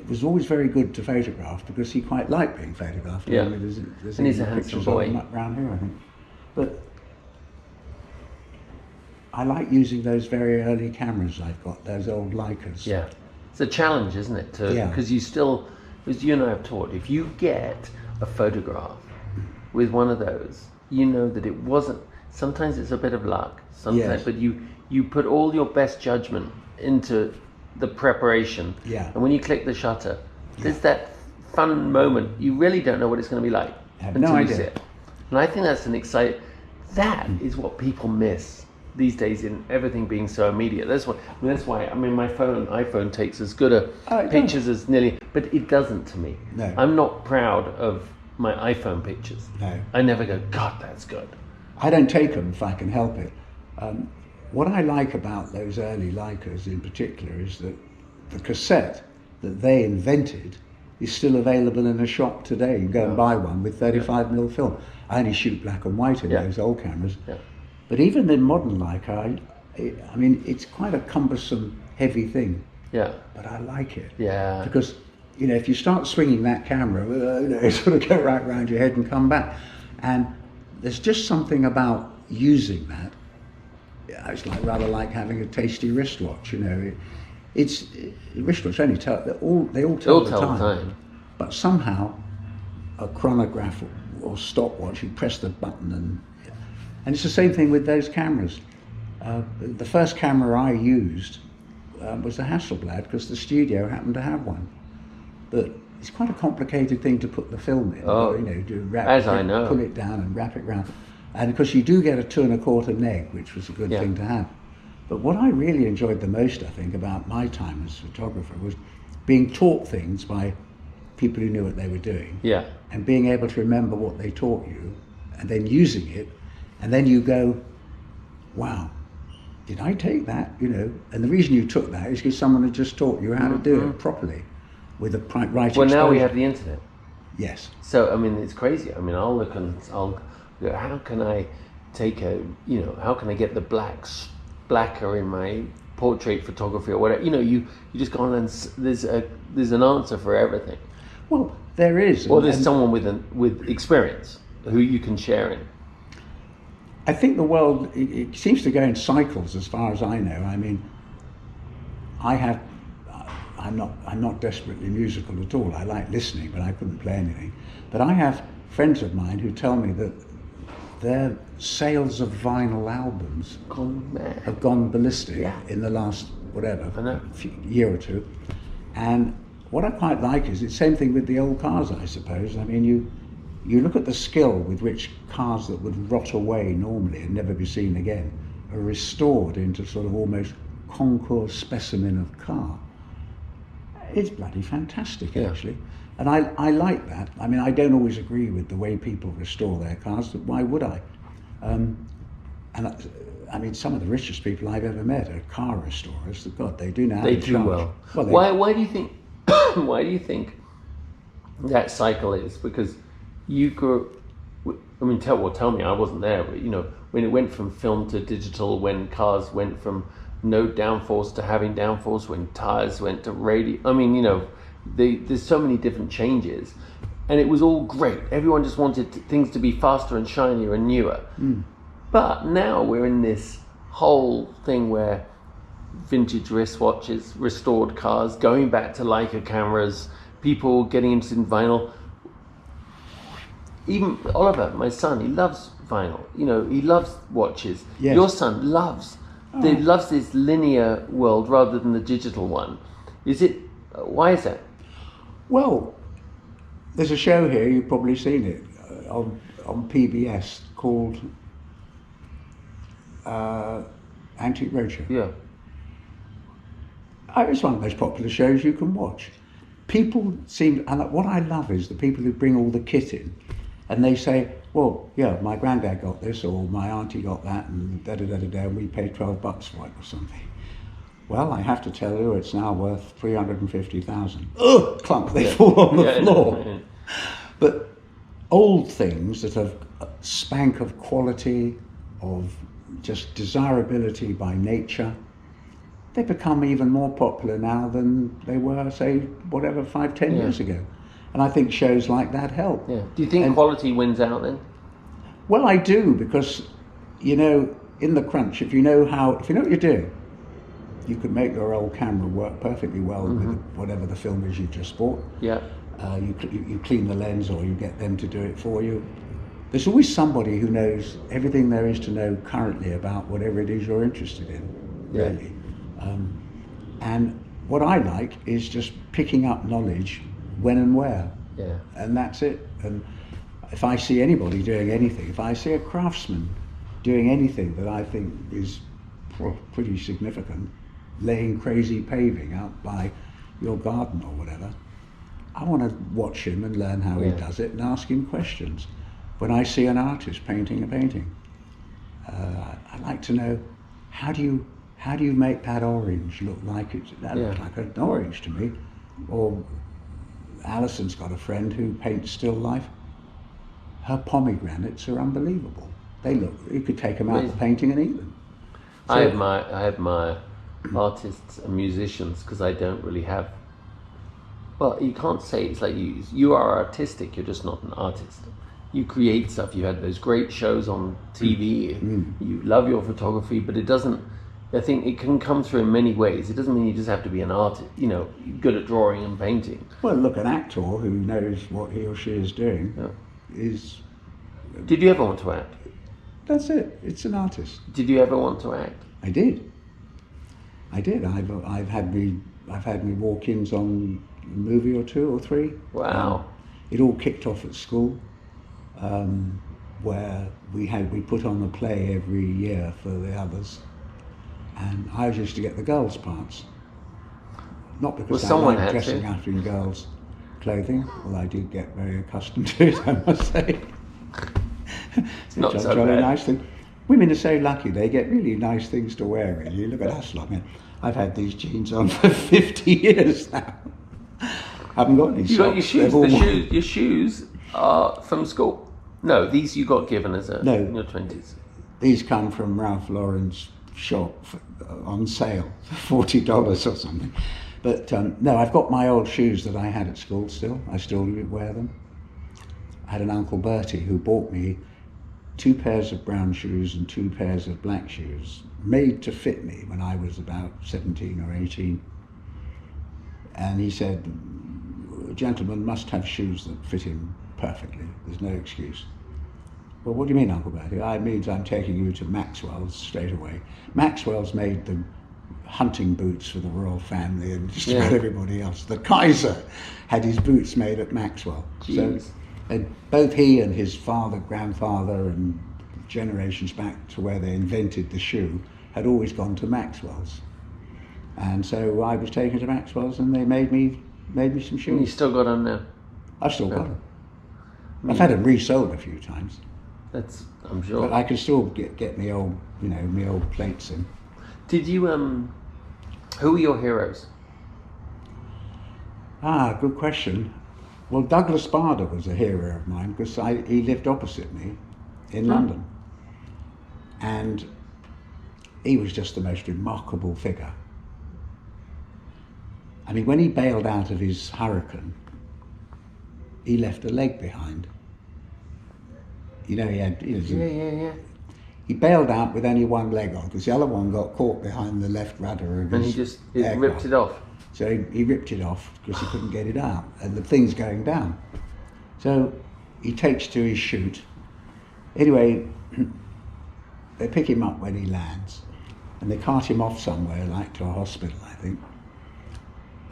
was always very good to photograph because he quite liked being photographed.
Yeah.
I mean, there's
And he's a
even
handsome
pictures
boy.
of him up around here, I think. But I like using those very early cameras I've got, those old Leicas.
Yeah. It's a challenge, isn't it? Because you still, as you and I have taught, if you get a photograph with one of those, you know that it wasn't, sometimes it's a bit of luck, sometimes, but you put all your best judgment into the preparation.
Yeah.
And when you click the shutter, there's that fun moment. You really don't know what it's going to to be like until you see it. And I think that's that is what people miss these days in everything being so immediate. That's why I mean my iPhone takes as good a pictures as nearly, but it doesn't to me.
No.
I'm not proud of my iPhone pictures.
No.
I never go, God, that's good.
I don't take them if I can help it. What I like about those early Leicas in particular is that the cassette that they invented is still available in a shop today. You go and buy one with 35mm film. I only shoot black and white in those old cameras. Yeah. But even in modern Leica, I mean, it's quite a cumbersome, heavy thing.
Yeah.
But I like it.
Yeah.
Because, you know, if you start swinging that camera, it sort of go right round your head and come back. And there's just something about using that it's like rather like having a tasty wristwatch. You know, it's wristwatch only tell they all tell the time, but somehow a chronograph or stopwatch, you press the button and it's the same thing with those cameras. The first camera I used was a Hasselblad because the studio happened to have one, but it's quite a complicated thing to put the film in.
Oh,
you know,
I know.
Pull it down and wrap it around. And because you do get a 2 1/4 neg, which was a good thing to have. But what I really enjoyed the most, I think, about my time as a photographer was being taught things by people who knew what they were doing.
Yeah.
And being able to remember what they taught you and then using it. And then you go, wow, did I take that? You know, and the reason you took that is because someone had just taught you how to do it properly with the right exposure.
Well, now we have the internet.
Yes.
So, I mean, it's crazy. I mean, I'll look and how can I take how can I get the blacker in my portrait photography or whatever? You know, you just go on and there's an answer for everything.
Well, there is.
Or there's someone with experience who you can share in.
I think the world, it seems to go in cycles as far as I know. I mean, I'm not desperately musical at all. I like listening, but I couldn't play anything. But I have friends of mine who tell me that their sales of vinyl albums have gone ballistic in the last, year or two. And what I quite like is it's the same thing with the old cars, I suppose. I mean, you look at the skill with which cars that would rot away normally and never be seen again are restored into sort of almost concours specimen of car. It's bloody fantastic, actually. And I like that. I mean, I don't always agree with the way people restore their cars, but why would I? I mean, some of the richest people I've ever met are car restorers. God, they do know how to charge.
They do well. Why do you think? Why do you think that cycle is? Because you grew. I mean, tell me. I wasn't there, but you know, when it went from film to digital, when cars went from no downforce to having downforce, when tires went to radio. I mean, you know, there's so many different changes, and it was all great. Everyone just wanted things to be faster and shinier and newer. But now we're in this whole thing where vintage wristwatches, restored cars, going back to Leica cameras, people getting interested in vinyl. Even Oliver, my son, he loves vinyl. You know, he loves watches.
Yes.
Your son loves this linear world rather than the digital one. Why is that?
Well, there's a show here, you've probably seen it, on PBS called Antique Roadshow.
Yeah.
It's one of the most popular shows you can watch. People and what I love is the people who bring all the kit in and they say, well, yeah, my granddad got this or my auntie got that and and we paid $12 for it or something. Well, I have to tell you, it's now worth $350,000. Ugh, clump, they fall on the floor. Yeah. But old things that have a spank of quality, of just desirability by nature, they become even more popular now than they were, say, 5-10 years ago. And I think shows like that help.
Yeah. Do you think quality wins out then?
Well, I do, because, you know, in the crunch, if you know what you're doing, you could make your old camera work perfectly well with whatever the film is you just bought.
Yeah.
You clean the lens or you get them to do it for you. There's always somebody who knows everything there is to know currently about whatever it is you're interested in, really. And what I like is just picking up knowledge when and where.
Yeah.
And that's it. And if I see anybody doing anything, if I see a craftsman doing anything that I think is pretty significant, laying crazy paving out by your garden or whatever, I want to watch him and learn how he does it and ask him questions. When I see an artist painting a painting, I like to know, how do you make that orange look like that looks like an orange to me? Or Alison's got a friend who paints still life. Her pomegranates are unbelievable. You could take them out of the painting and eat them. So,
I admire artists and musicians because I don't really have. Well, you can't say it's like you are artistic. You're just not an artist. you create stuff. You had those great shows on TV. You love your photography, but it doesn't. I think it can come through in many ways. It doesn't mean you just have to be an artist. You know, good at drawing and painting.
Well, look, an actor who knows what he or she is doing is.
Did you ever want to act?
That's it. It's an artist.
Did you ever want to act?
I did. I've had me walk-ins on a movie or two or three.
Wow.
It all kicked off at school, where we put on a play every year for the others, and I used to get the girls' parts. Not because I liked dressing up in girls' clothing, although I did get very accustomed to it, I must say.
It's not so
jolly
bad.
nice thing. Women are so lucky; they get really nice things to wear. Really, look at us, like, man. I've had these jeans on for 50 years now. I haven't got any
You
socks.
got your shoes. Your shoes are from school. No, these you got given as in your 20s.
These come from Ralph Lauren's shop on sale for $40 or something. But no, I've got my old shoes that I had at school still. I still wear them. I had an Uncle Bertie who bought me 2 pairs of brown shoes and 2 pairs of black shoes, made to fit me when I was about 17 or 18. And he said, a gentleman must have shoes that fit him perfectly. There's no excuse. Well, what do you mean, Uncle Bertie? It means I'm taking you to Maxwell's straight away. Maxwell's made the hunting boots for the royal family and just about everybody else. The Kaiser had his boots made at Maxwell.
Jeez.
So, and both he and his father, grandfather, and generations back to where they invented the shoe, had always gone to Maxwell's. And so I was taken to Maxwell's, and they made me some shoes.
And you still got them now?
I've still got them. I've had them resold a few times.
I'm sure.
But I can still get me old, me old plates in.
Did you who were your heroes?
Good question. Well, Douglas Bader was a hero of mine because he lived opposite me in London. And he was just the most remarkable figure. I mean, when he bailed out of his Hurricane, he left a leg behind. He had... He bailed out with only one leg on because the other one got caught behind the left rudder of his
And he ripped it off.
So he ripped it off because he couldn't get it out, and the thing's going down. So he takes to his chute. Anyway, they pick him up when he lands, and they cart him off somewhere, like to a hospital, I think.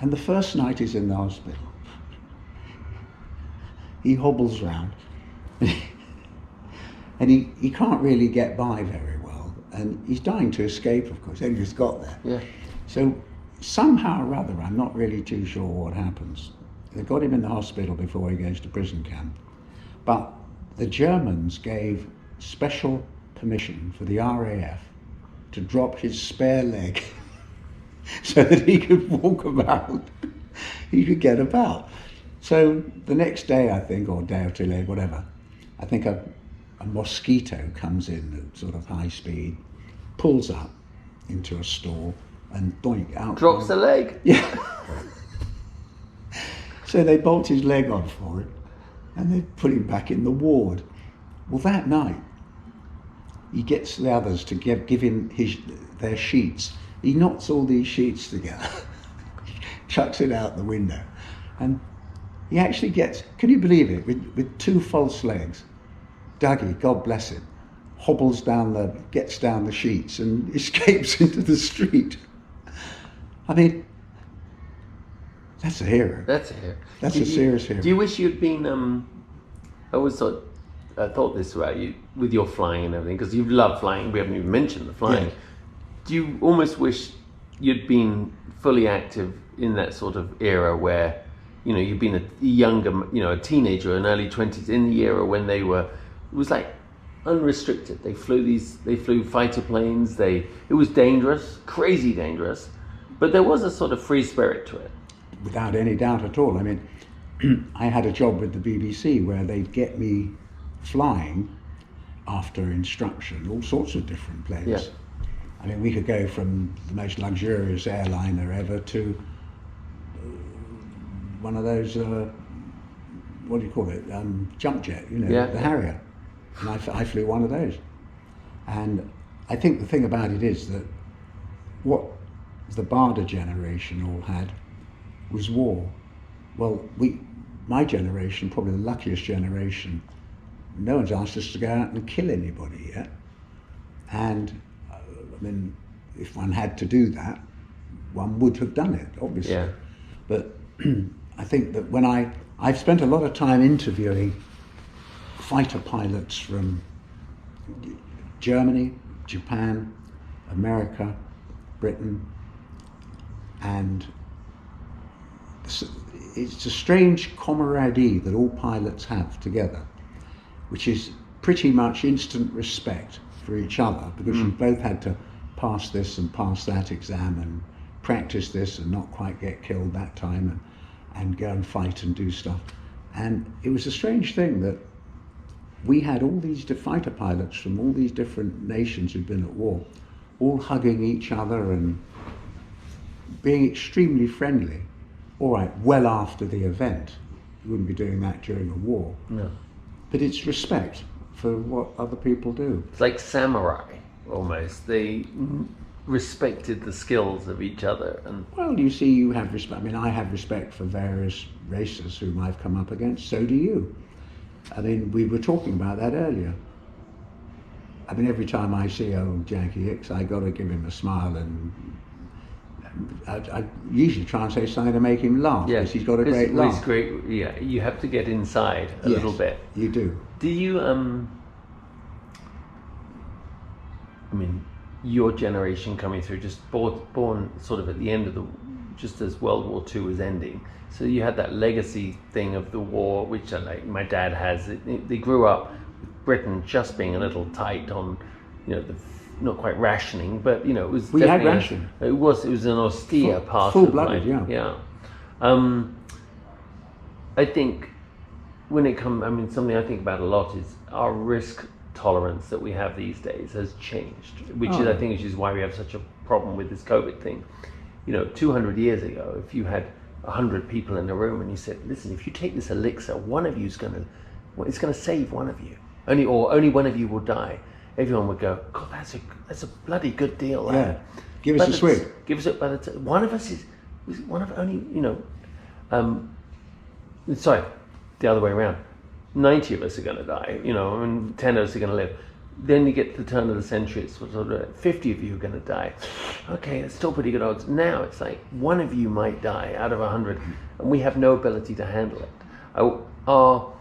And the first night he's in the hospital, he hobbles round, and he can't really get by very well, and he's dying to escape, of course, and he's got there.
Yeah.
So somehow or other, I'm not really too sure what happens. They got him in the hospital before he goes to prison camp. But the Germans gave special permission for the RAF to drop his spare leg so that he could walk about. He could get about. So the next day, I think, or day or two later, whatever, I think a mosquito comes in at sort of high speed, pulls up into a stall, and doink, out.
Drops the leg.
Yeah. So they bolt his leg on for him, and they put him back in the ward. Well, that night, he gets the others to give him their sheets. He knots all these sheets together, chucks it out the window, and he actually gets, can you believe it, with 2 false legs, Dougie, God bless him, gets down the sheets and escapes into the street. I mean, that's a hero.
That's a hero.
That's a serious hero.
Do you wish you'd been? I always thought this about you with your flying and everything, because you love flying. We haven't even mentioned the flying.
Yeah.
Do you almost wish you'd been fully active in that sort of era where, you've been a younger, a teenager in early 20s, in the era when it was like unrestricted. They flew fighter planes. It was dangerous, crazy dangerous, but there was a sort of free spirit to it.
Without any doubt at all. I mean, I had a job with the BBC where they'd get me flying after instruction, all sorts of different planes.
Yeah.
I mean, we could go from the most luxurious airliner ever to one of those what do you call it, jump jet, you know,
Yeah.
the Harrier. And I flew one of those. And I think the thing about it is that what the Barter generation all had was war. Well, my generation, probably the luckiest generation, no one's asked us to go out and kill anybody yet. And I mean, if one had to do that, one would have done it, obviously.
Yeah.
But I think that when I've spent a lot of time interviewing fighter pilots from Germany, Japan, America, Britain, and it's a strange camaraderie that all pilots have together, which is pretty much instant respect for each other, because you've both had to pass this and pass that exam and practice this and not quite get killed that time and go and fight and do stuff. And it was a strange thing that we had all these fighter pilots from all these different nations who'd been at war, all hugging each other and being extremely friendly. All right, well after the event. You wouldn't be doing that during a war.
No.
But it's respect for what other people do.
It's like samurai, almost. They respected the skills of each other. And
Well, you see, you have respect. I mean, I have respect for various races whom I've come up against. So do you. I mean, we were talking about that earlier. I mean, every time I see old Jackie Hicks, I got to give him a smile, and I usually try and say something to make him laugh, because he's got a great laugh.
He's great. Yeah, you have to get inside a little bit.
You do.
Do you? I mean, your generation coming through, just born sort of at the end of just as World War II was ending. So you had that legacy thing of the war, which like my dad has. They grew up with Britain just being a little tight on, you know, not quite rationing, but you know, it was.
We had ration.
It was an austere part of life.
Full-blooded,
Yeah. I think when it comes, I mean, something I think about a lot is our risk tolerance that we have these days has changed, which is, I think, is why we have such a problem with this COVID thing. You know, 200 years ago, if you had 100 people in a room and you said, listen, if you take this elixir, one of you's it's going to save one of you. Only one of you will die. Everyone would go, God, that's a bloody good deal. Lad.
Yeah. Give us a swig.
Give us one of us is one of only, you know, sorry, the other way around. 90 of us are going to die, you know, and 10 of us are going to live. Then you get to the turn of the century, it's sort of 50 of you are going to die. Okay, it's still pretty good odds. Now it's like one of you might die out of 100, and we have no ability to handle it. Our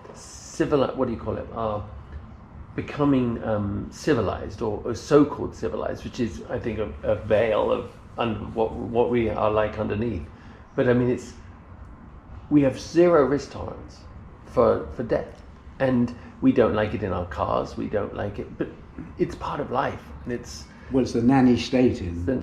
becoming civilized, or so-called civilized, which is, I think, a veil of what we are like underneath. But I mean, we have zero risk tolerance for death. And we don't like it in our cars, we don't like it, but it's part of life. And it's
the nanny state in the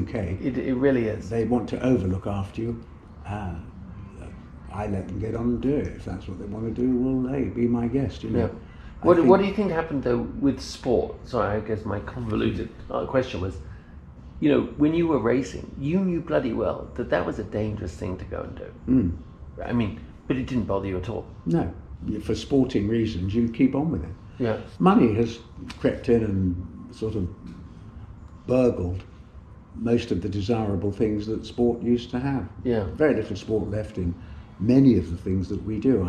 UK.
It really is.
They want to overlook after you. I let them get on and do it. If that's what they want to do, well, hey, be my guest, you know.
Yeah. What do you think happened, though, with sport? Sorry, I guess my convoluted question was, you know, when you were racing, you knew bloody well that was a dangerous thing to go and do. I mean, but it didn't bother you at all.
No. For sporting reasons, you keep on with it.
Yeah.
Money has crept in and sort of burgled most of the desirable things that sport used to have.
Yeah.
Very little sport left in many of the things that we do.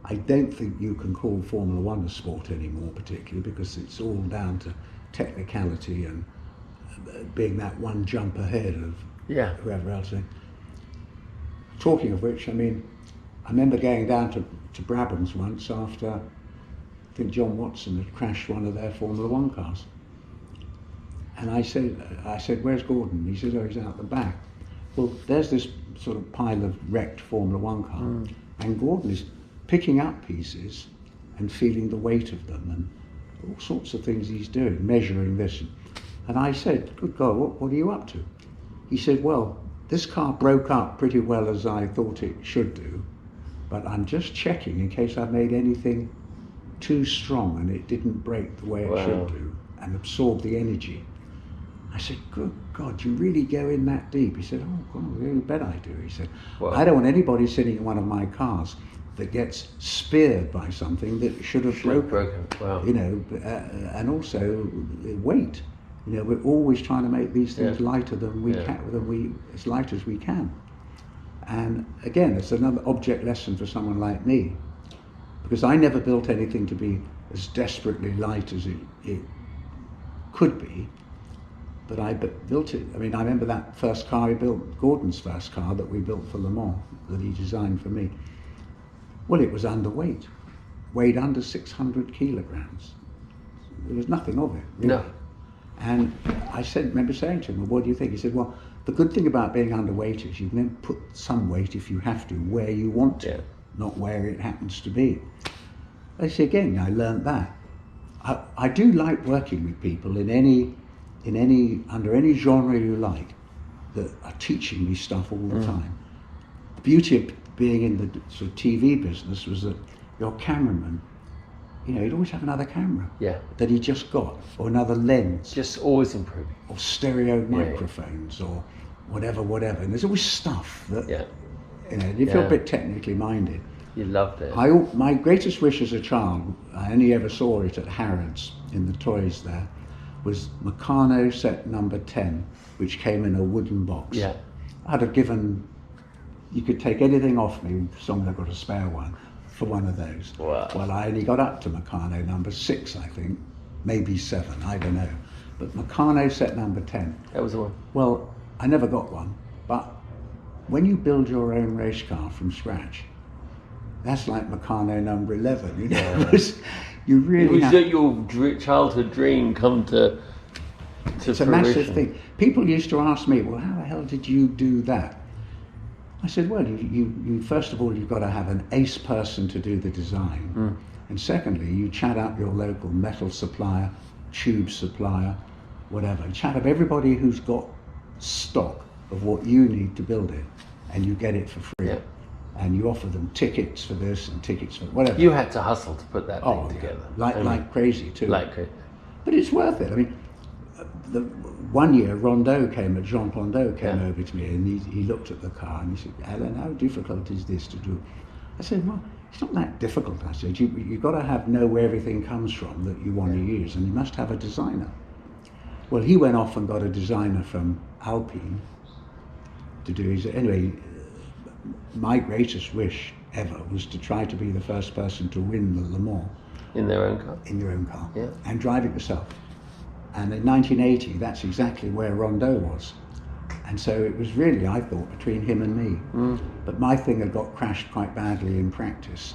I don't think you can call Formula One a sport anymore, particularly because it's all down to technicality and being that one jump ahead of whoever else. Talking of which, I mean, I remember going down to Brabham's once after, I think John Watson had crashed one of their Formula One cars. And I said, where's Gordon? He said, oh, he's out the back. Well, there's this sort of pile of wrecked Formula One car, and Gordon is picking up pieces and feeling the weight of them and all sorts of things he's doing, measuring this. And I said, good God, what are you up to? He said, well, this car broke up pretty well as I thought it should do, but I'm just checking in case I made anything too strong and it didn't break the way it should do and absorb the energy. I said, good God, you really go in that deep? He said, oh God, you bet I do. He said, I don't want anybody sitting in one of my cars that gets speared by something that should have broken.
Wow.
You know, and also weight. You know, we're always trying to make these things lighter than we can, as light as we can. And again, it's another object lesson for someone like me, because I never built anything to be as desperately light as it could be, but I built it. I mean, I remember that first car I built, Gordon's first car that we built for Le Mans, that he designed for me. Well, it was underweight, weighed under 600 kilograms. There was nothing of it, really.
No.
And I remember saying to him, well, what do you think? He said, well, the good thing about being underweight is you can then put some weight, if you have to, where you want to, not where it happens to be. I say again, I learned that. I do like working with people under any genre you like, that are teaching me stuff all the time. The beauty of being in the sort of TV business was that your cameraman, you know, he'd always have another camera that he just got, or another lens.
Just always improving.
Or stereo microphones, or whatever. And there's always stuff that, you know, if you're a bit technically minded.
You loved it.
My greatest wish as a child, I only ever saw it at Harrods in the toys there, was Meccano set number 10, which came in a wooden box.
Yeah.
I'd have given, you could take anything off me, as long as I've got a spare one, for one of those.
Wow.
Well, I only got up to Meccano number 6, I think, maybe 7, I don't know. But Meccano set number 10.
That was the one.
Well, I never got one, but when you build your own race car from scratch, that's like Meccano number 11, you know. You really
it was your childhood dream come to
it's
fruition.
A massive thing. People used to ask me, well, how the hell did you do that? I said, well, you first of all, you've got to have an ace person to do the design. And secondly, you chat up your local metal supplier, tube supplier, whatever. You chat up everybody who's got stock of what you need to build it, and you get it for free.
Yeah.
And you offer them tickets for this and tickets for whatever.
You had to hustle to put that thing together.
Like crazy too.
Like crazy.
But it's worth it. I mean, one year Jean Rondeau came over to me, and he looked at the car and he said, Alain, how difficult is this to do? I said, well, it's not that difficult. I said, you've got to know where everything comes from that you want to use, and you must have a designer. Well, he went off and got a designer from Alpine to do his, anyway, my greatest wish ever was to try to be the first person to win the Le Mans.
In their own car?
In your own car.
Yeah.
And drive it yourself. And in 1980, that's exactly where Rondeau was. And so it was really, I thought, between him and me. But my thing had got crashed quite badly in practice.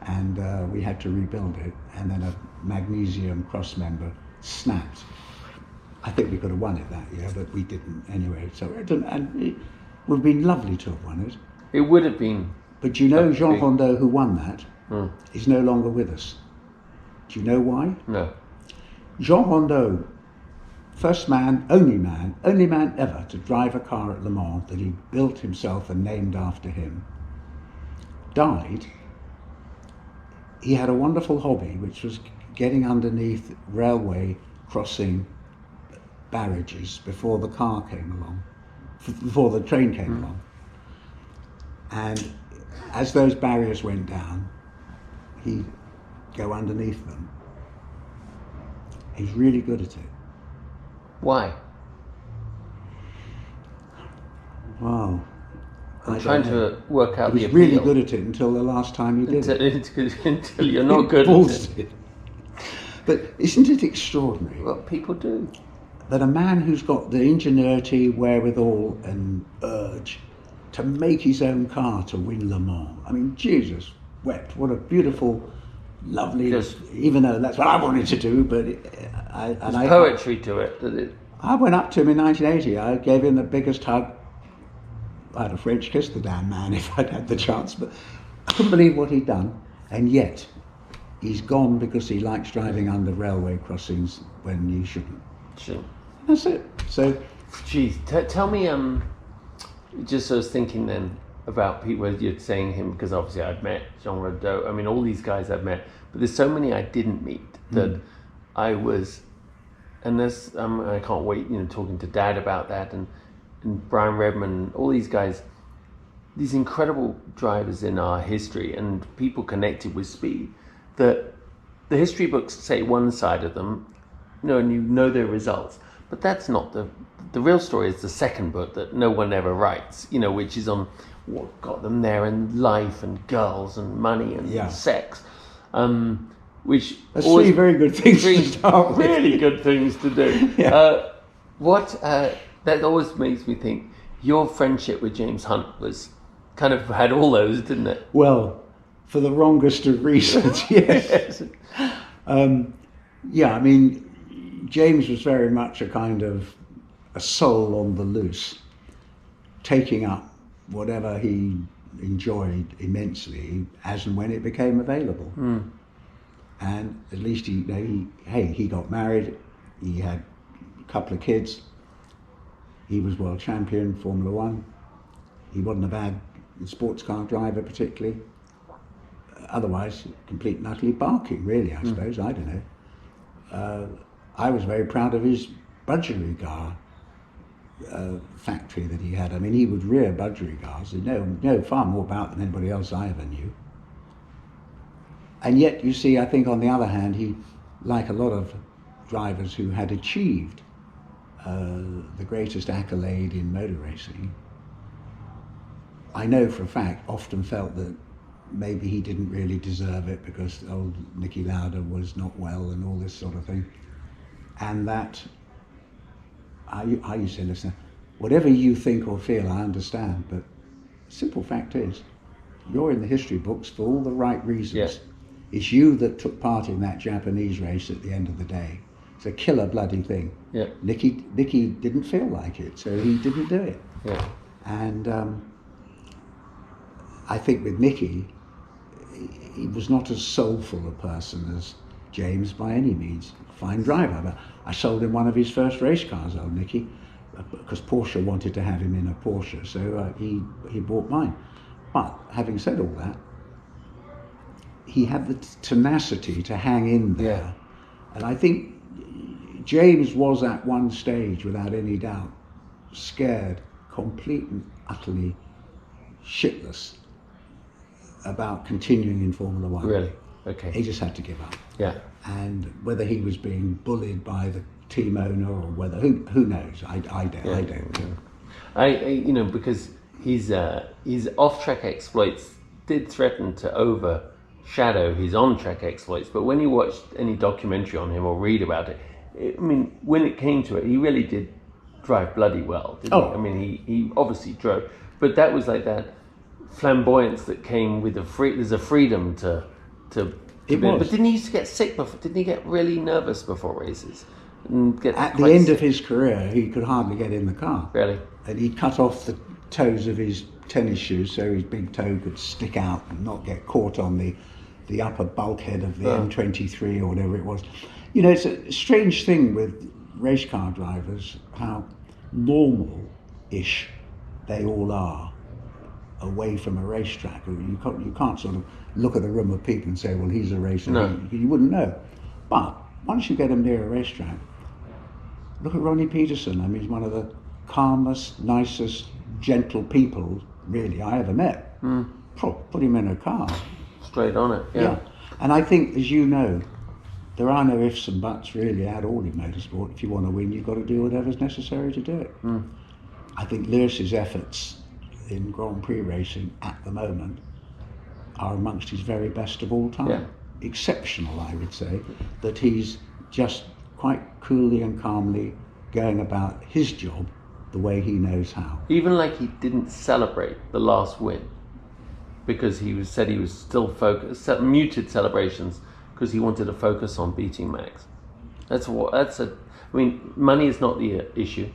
And we had to rebuild it. And then a magnesium cross member snapped. I think we could have won it that year, but we didn't anyway. So and it would have been lovely to have won it.
It would have been.
But you know, Jean Rondeau, who won that, is no longer with us. Do you know why?
No.
Jean Rondeau, first man, only man ever to drive a car at Le Mans that he built himself and named after him, died. He had a wonderful hobby, which was getting underneath railway crossing barrages before the car came along, before the train came along. And as those barriers went down, he'd go underneath them. He's really good at it.
Why?
Wow.
I'm trying to work out
the appeal. He was really good at it until the last time he did it.
Until you're not good at it.
But isn't it extraordinary?
What people do.
That a man who's got the ingenuity, wherewithal and urge to make his own car to win Le Mans. I mean, Jesus wept. What a beautiful, lovely, even though that's what I wanted to do, but
there's poetry to it.
I went up to him in 1980. I gave him the biggest hug. I had a French kiss, the damn man, if I'd had the chance, but I couldn't believe what he'd done. And yet, he's gone because he likes driving under railway crossings when he shouldn't.
Sure.
That's it. So,
geez, tell me, just I was thinking then about people, you're saying him, because obviously I've met Jean Rondeau, I mean, all these guys I've met, but there's so many I didn't meet that I was, and this, I can't wait, talking to Dad about that, and Brian Redman, all these guys, these incredible drivers in our history and people connected with speed, that the history books say one side of them, and you know their results, but that's not the real story. Is the second book that no one ever writes, which is on what got them there, and life and girls and money and sex, which
that's three very good things to start with.
Really good things to do. That always makes me think your friendship with James Hunt was kind of had all those, didn't it?
Well, for the wrongest of reasons, yes. I mean, James was very much a kind of a soul on the loose, taking up whatever he enjoyed immensely as and when it became available. And at least he got married, he had a couple of kids, he was world champion Formula One, he wasn't a bad sports car driver particularly, otherwise complete and utterly barking really, I suppose. I don't know. I was very proud of his budgeriggar factory that he had. I mean, he would rear budgerigars. He know far more about than anybody else I ever knew. And yet, you see, I think on the other hand, he, like a lot of drivers who had achieved the greatest accolade in motor racing, I know for a fact, often felt that maybe he didn't really deserve it because old Niki Lauda was not well and all this sort of thing. And that, I used to say, listen, whatever you think or feel, I understand, but the simple fact is, you're in the history books for all the right reasons.
Yes.
It's you that took part in that Japanese race at the end of the day. It's a killer bloody thing.
Yeah.
Niki didn't feel like it, so he didn't do it.
Yeah.
And I think with Niki, he was not as soulful a person as James by any means. Fine driver, but I sold him one of his first race cars, old Niki, because Porsche wanted to have him in a Porsche, so he bought mine. But having said all that, he had the tenacity to hang in there.
Yeah.
And I think James was at one stage, without any doubt, scared, complete and utterly shitless about continuing in Formula One.
Really? Okay.
He just had to give up.
Yeah.
And whether he was being bullied by the team owner or whether, who knows? I don't know.
Because his off-track exploits did threaten to overshadow his on-track exploits, but when you watched any documentary on him or read about it, when it came to it, he really did drive bloody well, didn't he? I mean, he obviously drove, but that was like that flamboyance that came with there's a freedom to
it was.
But didn't he used to get sick before? Didn't he get really nervous before races? And get
at the end of his career, he could hardly get in the car.
Really?
And he cut off the toes of his tennis shoes so his big toe could stick out and not get caught on the upper bulkhead of the M23 or whatever it was. It's a strange thing with race car drivers, how normal-ish they all are away from a racetrack. You can't sort of look at a room of people and say, well, he's a racer.
No.
You wouldn't know. But once you get them near a racetrack, look at Ronnie Peterson. I mean, he's one of the calmest, nicest, gentle people, really, I ever met. Put him in a car.
Straight on it, yeah.
And I think, as you know, there are no ifs and buts really at all in motorsport. If you want to win, you've got to do whatever's necessary to do it. I think Lewis's efforts in Grand Prix racing at the moment are amongst his very best of all time.
Yeah.
Exceptional, I would say, that he's just quite coolly and calmly going about his job the way he knows how.
Even like he didn't celebrate the last win because he said he was still focused, muted celebrations because he wanted to focus on beating Max. Money is not the issue.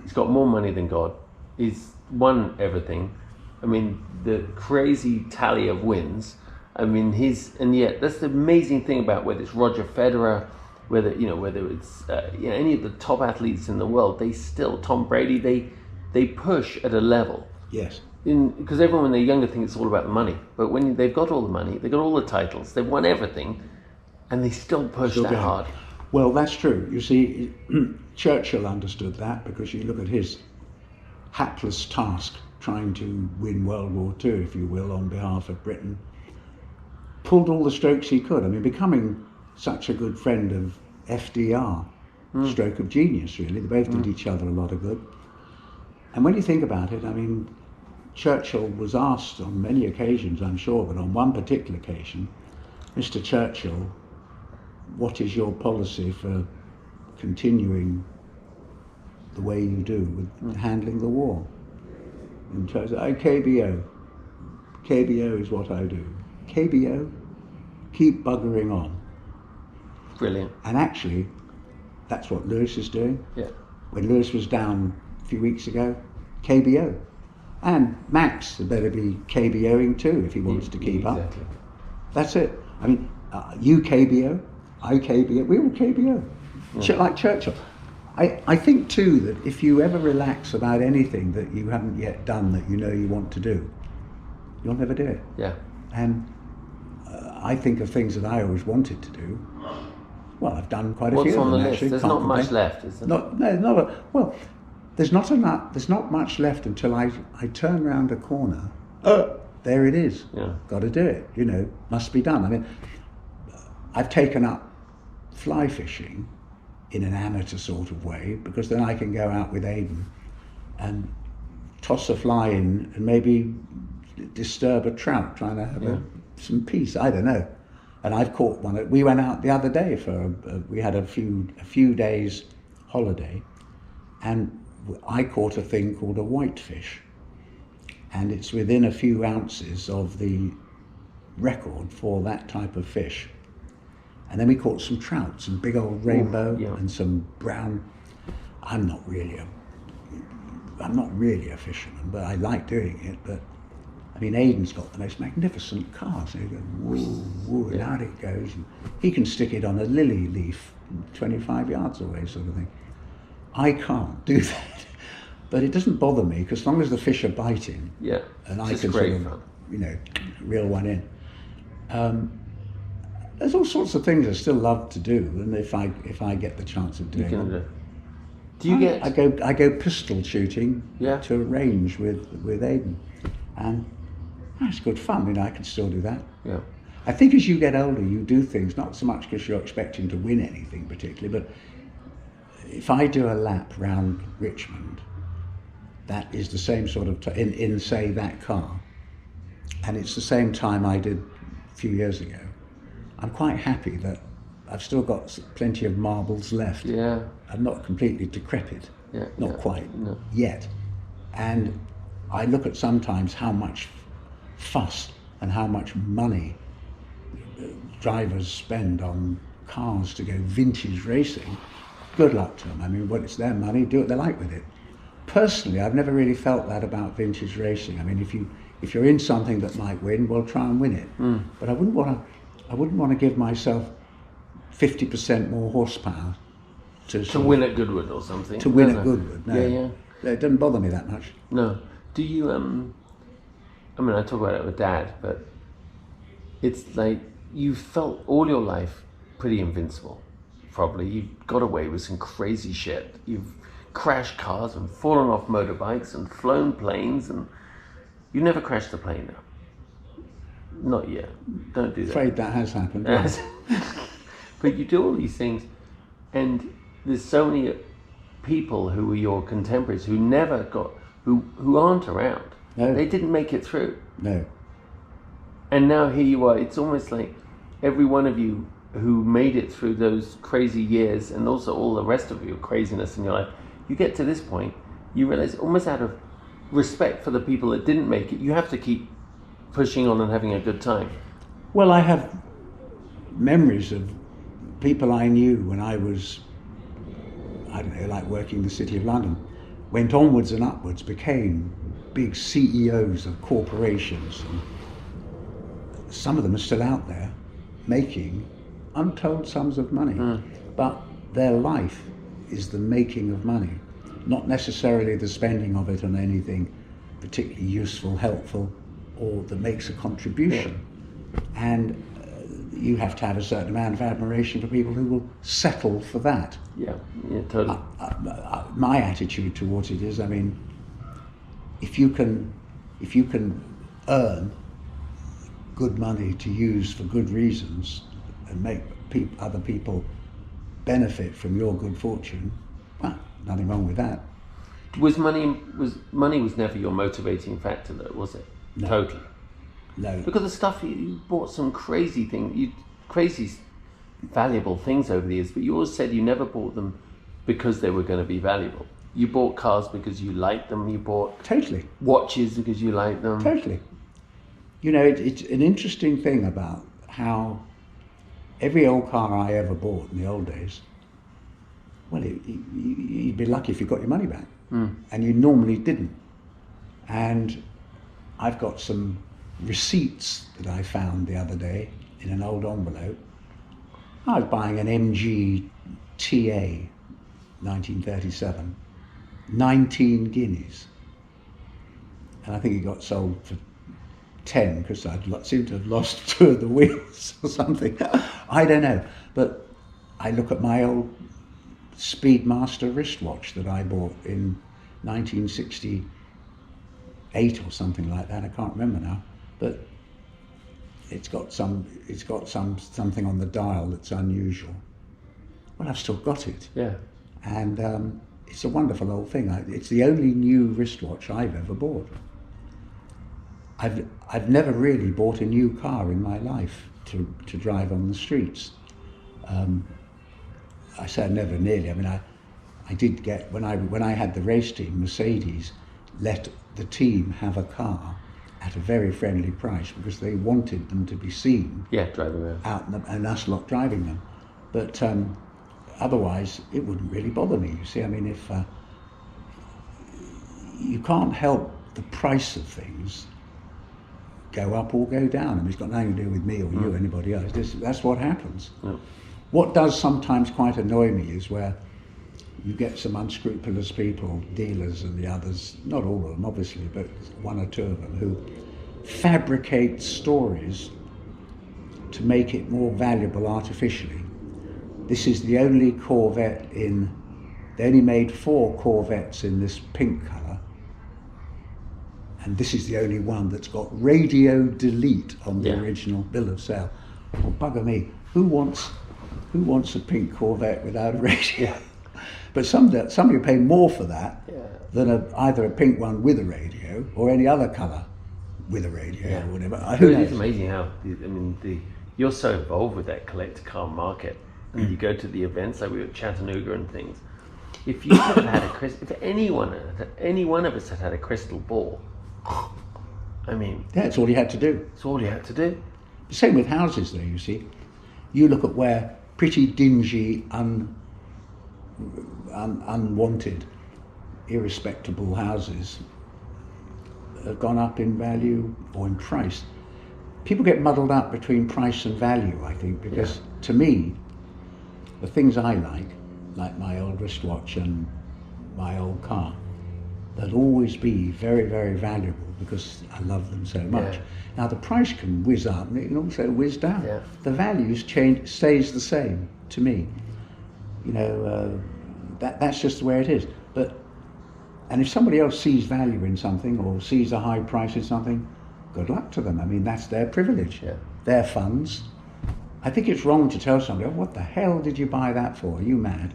He's got more money than God. He's won everything. The crazy tally of wins. And yet that's the amazing thing about whether it's Roger Federer, whether it's any of the top athletes in the world, they still, Tom Brady, they push at a level.
Yes.
Because everyone when they're younger thinks it's all about the money, but when they've got all the money, they've got all the titles, they've won everything, and they still push that hard.
Well, that's true. You see, Churchill understood that because you look at his hapless task trying to win World War II, if you will, on behalf of Britain. Pulled all the strokes he could. I mean, becoming such a good friend of FDR, stroke of genius, really. They both did each other a lot of good. And when you think about it, I mean, Churchill was asked on many occasions, I'm sure, but on one particular occasion, Mr. Churchill, what is your policy for continuing the way you do with handling the war? And Churchill said, KBO. KBO is what I do. KBO? Keep buggering on.
Brilliant.
And actually, that's what Lewis is doing.
Yeah.
When Lewis was down a few weeks ago, KBO. And Max had better be KBOing too if he wants to keep up. That's it. I mean, you KBO, I KBO, we all KBO. Like Churchill. I think too that if you ever relax about anything that you haven't yet done that you know you want to do, you'll never do it.
Yeah.
And I think of things that I always wanted to do. Well, I've done quite a
What's
few of
on
them
the
actually.
list? There's not much left, is there?
Well, there's not enough. There's not much left until I turn round a corner. There it is.
Yeah.
Got to do it. You know, must be done. I mean, I've taken up fly fishing in an amateur sort of way because then I can go out with Aidan and toss a fly in and maybe disturb a trout trying to have some peace. I don't know. And I've caught one. We went out the other day we had a few days holiday, and I caught a thing called a whitefish, and it's within a few ounces of the record for that type of fish. And then we caught some trout, some big old rainbow and some brown. I'm not really a fisherman, but I like doing it. But I mean, Aidan's got the most magnificent cast. So you go, woo, and out it goes. And he can stick it on a lily leaf 25 yards away, sort of thing. I can't do that. But it doesn't bother me, because as long as the fish are biting, and I can sort of, reel one in. There's all sorts of things I still love to do, and if I get the chance of doing them.
Do you get?
I go pistol shooting to a range with Aidan, and it's good fun. I can still do that.
Yeah.
I think as you get older, you do things not so much because you're expecting to win anything particularly, but if I do a lap round Richmond, that is the same sort of in say that car, and it's the same time I did a few years ago. I'm quite happy that I've still got plenty of marbles left.
Yeah.
I'm not completely decrepit. Not quite yet. And I look at sometimes how much fuss and how much money drivers spend on cars to go vintage racing. Good luck to them. I mean, well, it's their money, do what they like with it. Personally, I've never really felt that about vintage racing. I mean, if you're in something that might win, well, try and win it. But I wouldn't want to give myself 50% more horsepower to
win at Goodwood or something.
To win at Goodwood, no.
Yeah.
It doesn't bother me that much.
No. Do you, I mean, I talk about it with Dad, but it's like you've felt all your life pretty invincible, probably. You've got away with some crazy shit. You've crashed cars and fallen off motorbikes and flown planes, and you never crashed a plane now. Not yet. Don't do that.
Afraid that has happened.
Yes. But you do all these things, and there's so many people who were your contemporaries who never got, who aren't around.
No.
They didn't make it through.
No.
And now here you are. It's almost like every one of you who made it through those crazy years, and also all the rest of your craziness in your life, you get to this point, you realize almost out of respect for the people that didn't make it, you have to keep pushing on and having a good time.
Well, I have memories of people I knew when I was, I don't know, like working in the City of London, went onwards and upwards, became big CEOs of corporations. And some of them are still out there making untold sums of money, but their life is the making of money, not necessarily the spending of it on anything particularly useful, helpful, or that makes a contribution. And you have to have a certain amount of admiration for people who will settle for that.
Yeah, totally.
My attitude towards it is, I mean, if you can earn good money to use for good reasons and make other people benefit from your good fortune, well, nothing wrong with that.
Money was never your motivating factor, though, was it?
No.
Totally.
No.
Look at the stuff you bought. Some crazy things, crazy valuable things over the years. But you always said you never bought them because they were going to be valuable. You bought cars because you liked them. You bought
Totally.
watches because you liked them.
Totally. You know, it's an interesting thing about how every old car I ever bought in the old days, well, you'd be lucky if you got your money back. And you normally didn't. And I've got some receipts that I found the other day in an old envelope. I was buying an MG TA 1937, 19 guineas. And I think it got sold for 10 because I seem to have lost 2 of the wheels or something. I don't know. But I look at my old Speedmaster wristwatch that I bought in 1968 or something like that. I can't remember now, but it's got something on the dial that's unusual. Well, I've still got it.
Yeah.
And it's a wonderful old thing. It's the only new wristwatch I've ever bought. I've never really bought a new car in my life to drive on the streets. I say never nearly. I mean, I did get, when I had the race team, Mercedes let the team have a car at a very friendly price because they wanted them to be seen.
Yeah, driving around.
Out and us lot driving them. But otherwise, it wouldn't really bother me, you see. I mean, if you can't help the price of things go up or go down. I mean, it's got nothing to do with me or you or anybody else. That's what happens. What does sometimes quite annoy me is where you get some unscrupulous people, dealers and the others, not all of them obviously, but 1 or 2 of them, who fabricate stories to make it more valuable artificially. This is the only Corvette they only made 4 Corvettes in this pink colour, and this is the only one that's got radio delete on the original bill of sale. Well, bugger me, who wants a pink Corvette without a radio? But somebody will pay more for that than either a pink one with a radio or any other colour with a radio or whatever.
It's amazing how, you're so involved with that collector car market, and you go to the events like we were at Chattanooga and things. If you had had if any one of us had a crystal ball, I mean...
That's all you had to do.
It's all you had to do.
The same with houses though, you see. You look at where pretty dingy, unwanted, irrespectable houses have gone up in value or in price. People get muddled up between price and value, I think, because to me, the things I like my old wristwatch and my old car, they'll always be very, very valuable because I love them so much. Now the price can whiz up and it can also whiz down. The values stays the same to me. You know, that's just the way it is. And if somebody else sees value in something or sees a high price in something, good luck to them. I mean, that's their privilege, their funds. I think it's wrong to tell somebody, oh, what the hell did you buy that for? Are you mad?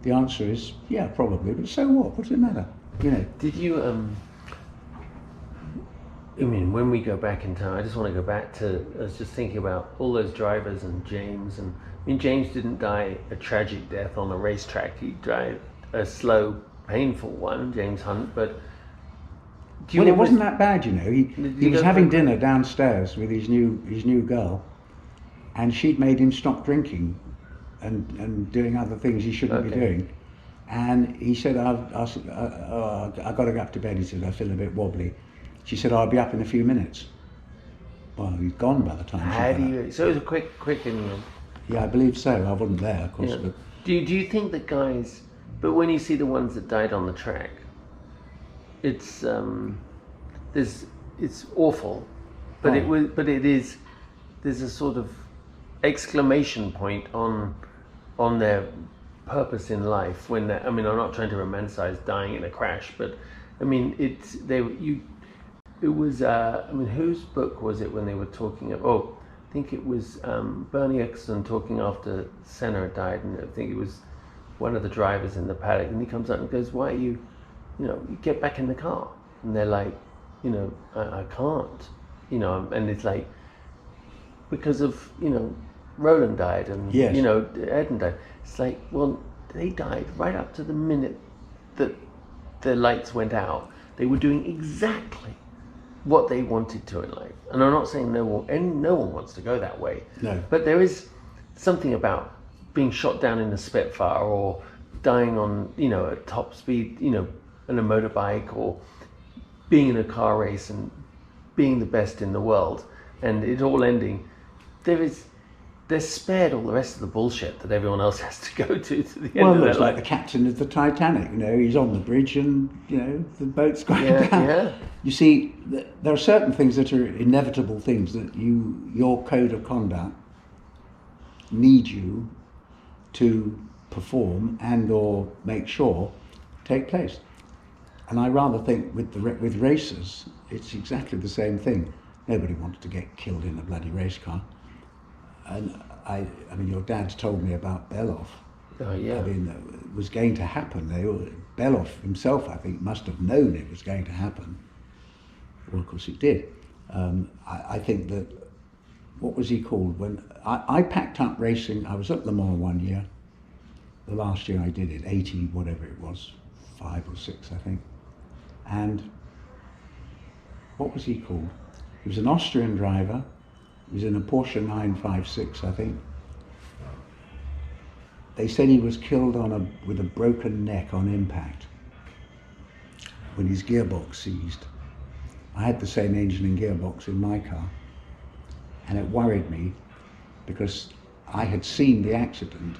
The answer is, yeah, probably, but so what? What's it matter? You know.
Did you, when we go back in time, I just want to go back to, I was just thinking about all those drivers and James, and James didn't die a tragic death on a racetrack. He died a slow, painful one, James Hunt, but...
Well, it wasn't that bad, you know. He was having dinner downstairs with his new girl, and she'd made him stop drinking and doing other things he shouldn't be doing. And he said, I've got to go up to bed. He said, I feel a bit wobbly. She said, I'll be up in a few minutes. Well, he's gone by the time.
So it was a quick in.
Yeah, I believe so. I wasn't there, of course. But
do you think that guys? But when you see the ones that died on the track, it's awful. But there's a sort of exclamation point on their purpose in life when I'm not trying to romanticize dying in a crash, but I mean, it was. I mean, whose book was it when they were talking? I think it was Bernie Ecclestone talking after Senna had died, and I think it was one of the drivers in the paddock, and he comes up and goes, "Why are you, you get back in the car?" And they're like, I can't, and it's like, because of, Roland died and,
Yes.
Eden died. It's like, well, they died right up to the minute that the lights went out. They were doing exactly what they wanted to in life. And I'm not saying no one wants to go that way.
No.
But there is something about being shot down in a Spitfire or dying on, at top speed, in a motorbike, or being in a car race and being the best in the world, and it all ending. They're spared all the rest of the bullshit that everyone else has to go to the end of their
Well, it's
life.
like the captain of the Titanic. He's on the bridge and the boat's going down.
Yeah.
You see, there are certain things that are inevitable things that your code of conduct need you to perform and or make sure take place. And I rather think with racers, it's exactly the same thing. Nobody wants to get killed in a bloody race car. And I mean, your dad's told me about Beloff.
Oh, yeah.
I mean, it was going to happen. Beloff himself, I think, must have known it was going to happen. Well, of course it did. I think that, what was he called? When I packed up racing, I was at Le Mans one year. The last year I did it, 80, whatever it was, 5 or 6, I think. And what was he called? He was an Austrian driver. He was in a Porsche 956, I think. They said he was killed with a broken neck on impact when his gearbox seized. I had the same engine and gearbox in my car, and it worried me because I had seen the accident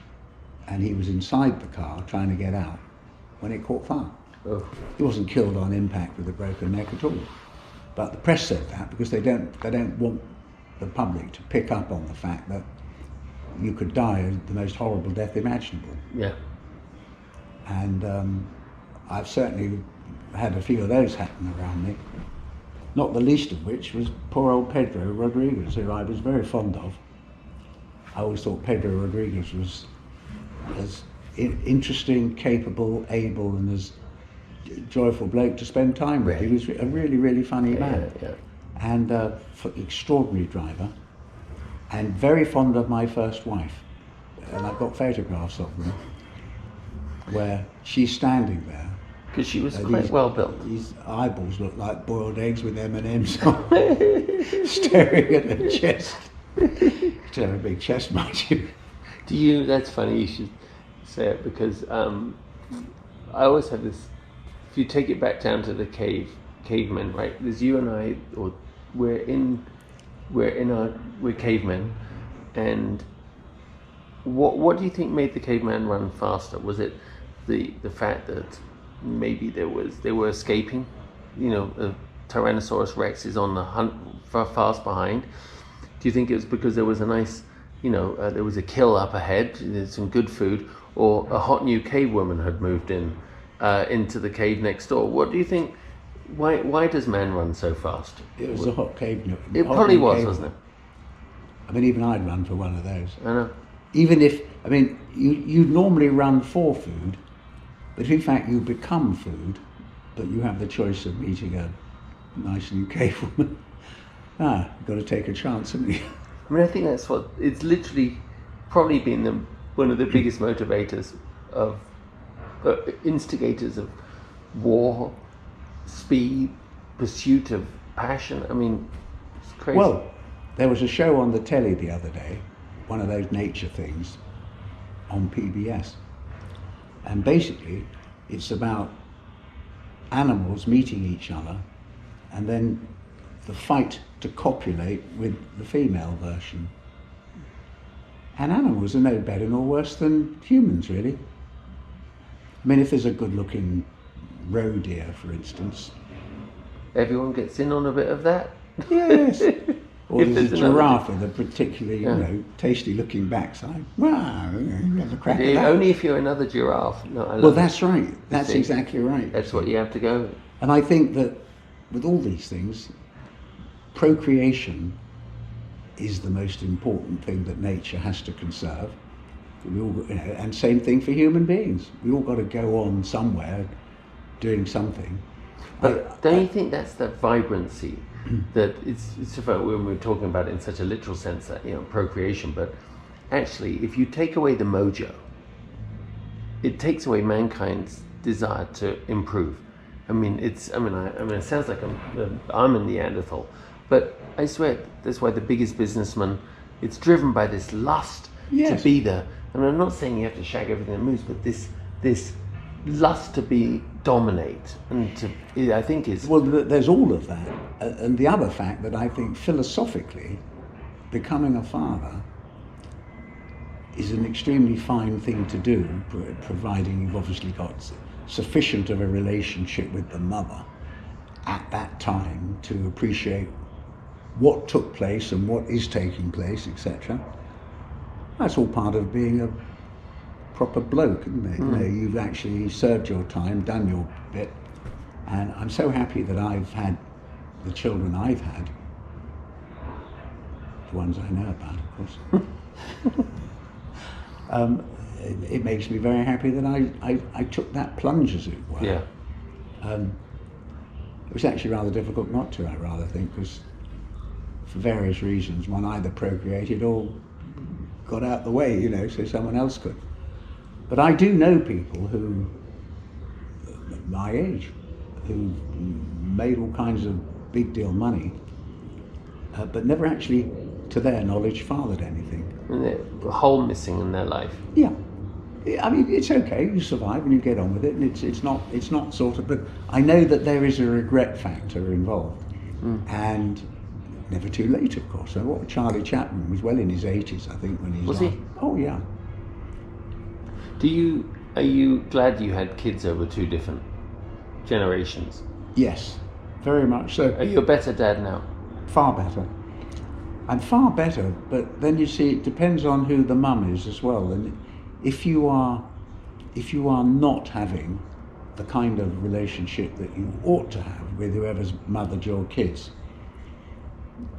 and he was inside the car trying to get out when it caught fire.
Oh.
He wasn't killed on impact with a broken neck at all. But the press said that because they don't want the public to pick up on the fact that you could die the most horrible death imaginable.
Yeah.
And I've certainly had a few of those happen around me. Not the least of which was poor old Pedro Rodriguez, who I was very fond of. I always thought Pedro Rodriguez was as interesting, capable, able, and as joyful bloke to spend time with. He was a really, really funny man.
Yeah.
And extraordinary driver, and very fond of my first wife. And I've got photographs of them where she's standing there.
Because she was quite well built.
These eyeballs look like boiled eggs with M&Ms on, staring at her chest. She'd have a big chest, mind you.
That's funny you should say it, because I always have this, if you take it back down to the cavemen, right? There's you and I, or we're cavemen, and what do you think made the caveman run faster? Was it the fact that maybe they were escaping? The Tyrannosaurus Rex is on the hunt fast behind. Do you think it was because there was a nice, there was a kill up ahead, there's some good food, or a hot new cave woman had moved into the cave next door? What do you think? Why does man run so fast?
It was a hot cave.
It probably was, wasn't it?
I mean, even I'd run for one of those.
I know.
Even if, I mean, you'd normally run for food, but in fact you become food, but you have the choice of meeting a nice new cave woman. You've got to take a chance, haven't you?
I mean, I think that's what, it's literally probably been one of the biggest motivators of, instigators of war, speed, pursuit of passion. I mean, it's crazy.
Well, there was a show on the telly the other day, one of those nature things, on PBS. And basically, it's about animals meeting each other and then the fight to copulate with the female version. And animals are no better nor worse than humans, really. I mean, if there's a good-looking roe deer, for instance.
Everyone gets in on a bit of that?
Yes. Or
If
there's a
there's
giraffe with a particularly, tasty-looking backside. Wow, you have a crack at that.
Only if you're another giraffe. No, I love
Well,
it.
that's right. That's
see,
exactly right.
That's what you have to go with.
And I think that with all these things, procreation is the most important thing that nature has to conserve. We all, and same thing for human beings. We all got to go on somewhere, doing something.
But don't you think that's the vibrancy that it's about when we're talking about it in such a literal sense that, procreation, but actually if you take away the mojo, it takes away mankind's desire to improve. It sounds like I'm a Neanderthal, but I swear that's why the biggest businessman, it's driven by this lust to be there. I'm not saying you have to shag everything that moves, but this lust to dominate and to, I think is...
Well, there's all of that. And the other fact that I think philosophically, becoming a father is an extremely fine thing to do, providing you've obviously got sufficient of a relationship with the mother at that time to appreciate what took place and what is taking place, etc. That's all part of being a proper bloke, isn't it? You've actually served your time, done your bit, and I'm so happy that I've had the children I've had, the ones I know about, of course. It makes me very happy that I took that plunge, as it were.
Yeah.
It was actually rather difficult not to, I rather think, because for various reasons, one either procreated or got out the way, so someone else could. But I do know people who, my age, who made all kinds of big deal money, but never actually, to their knowledge, fathered anything.
And the hole missing in their life.
Yeah. It's okay, you survive and you get on with it, and it's not sort of, but I know that there is a regret factor involved. And never too late, of course. So what Charlie Chaplin was well in his 80s, I think, when he was...
Was he?
Oh, yeah.
Are you glad you had kids over two different generations?
Yes, very much so.
Are you a better dad now?
Far better. I'm far better, but then you see, it depends on who the mum is as well. And if you are not having the kind of relationship that you ought to have with whoever's mothered your kids,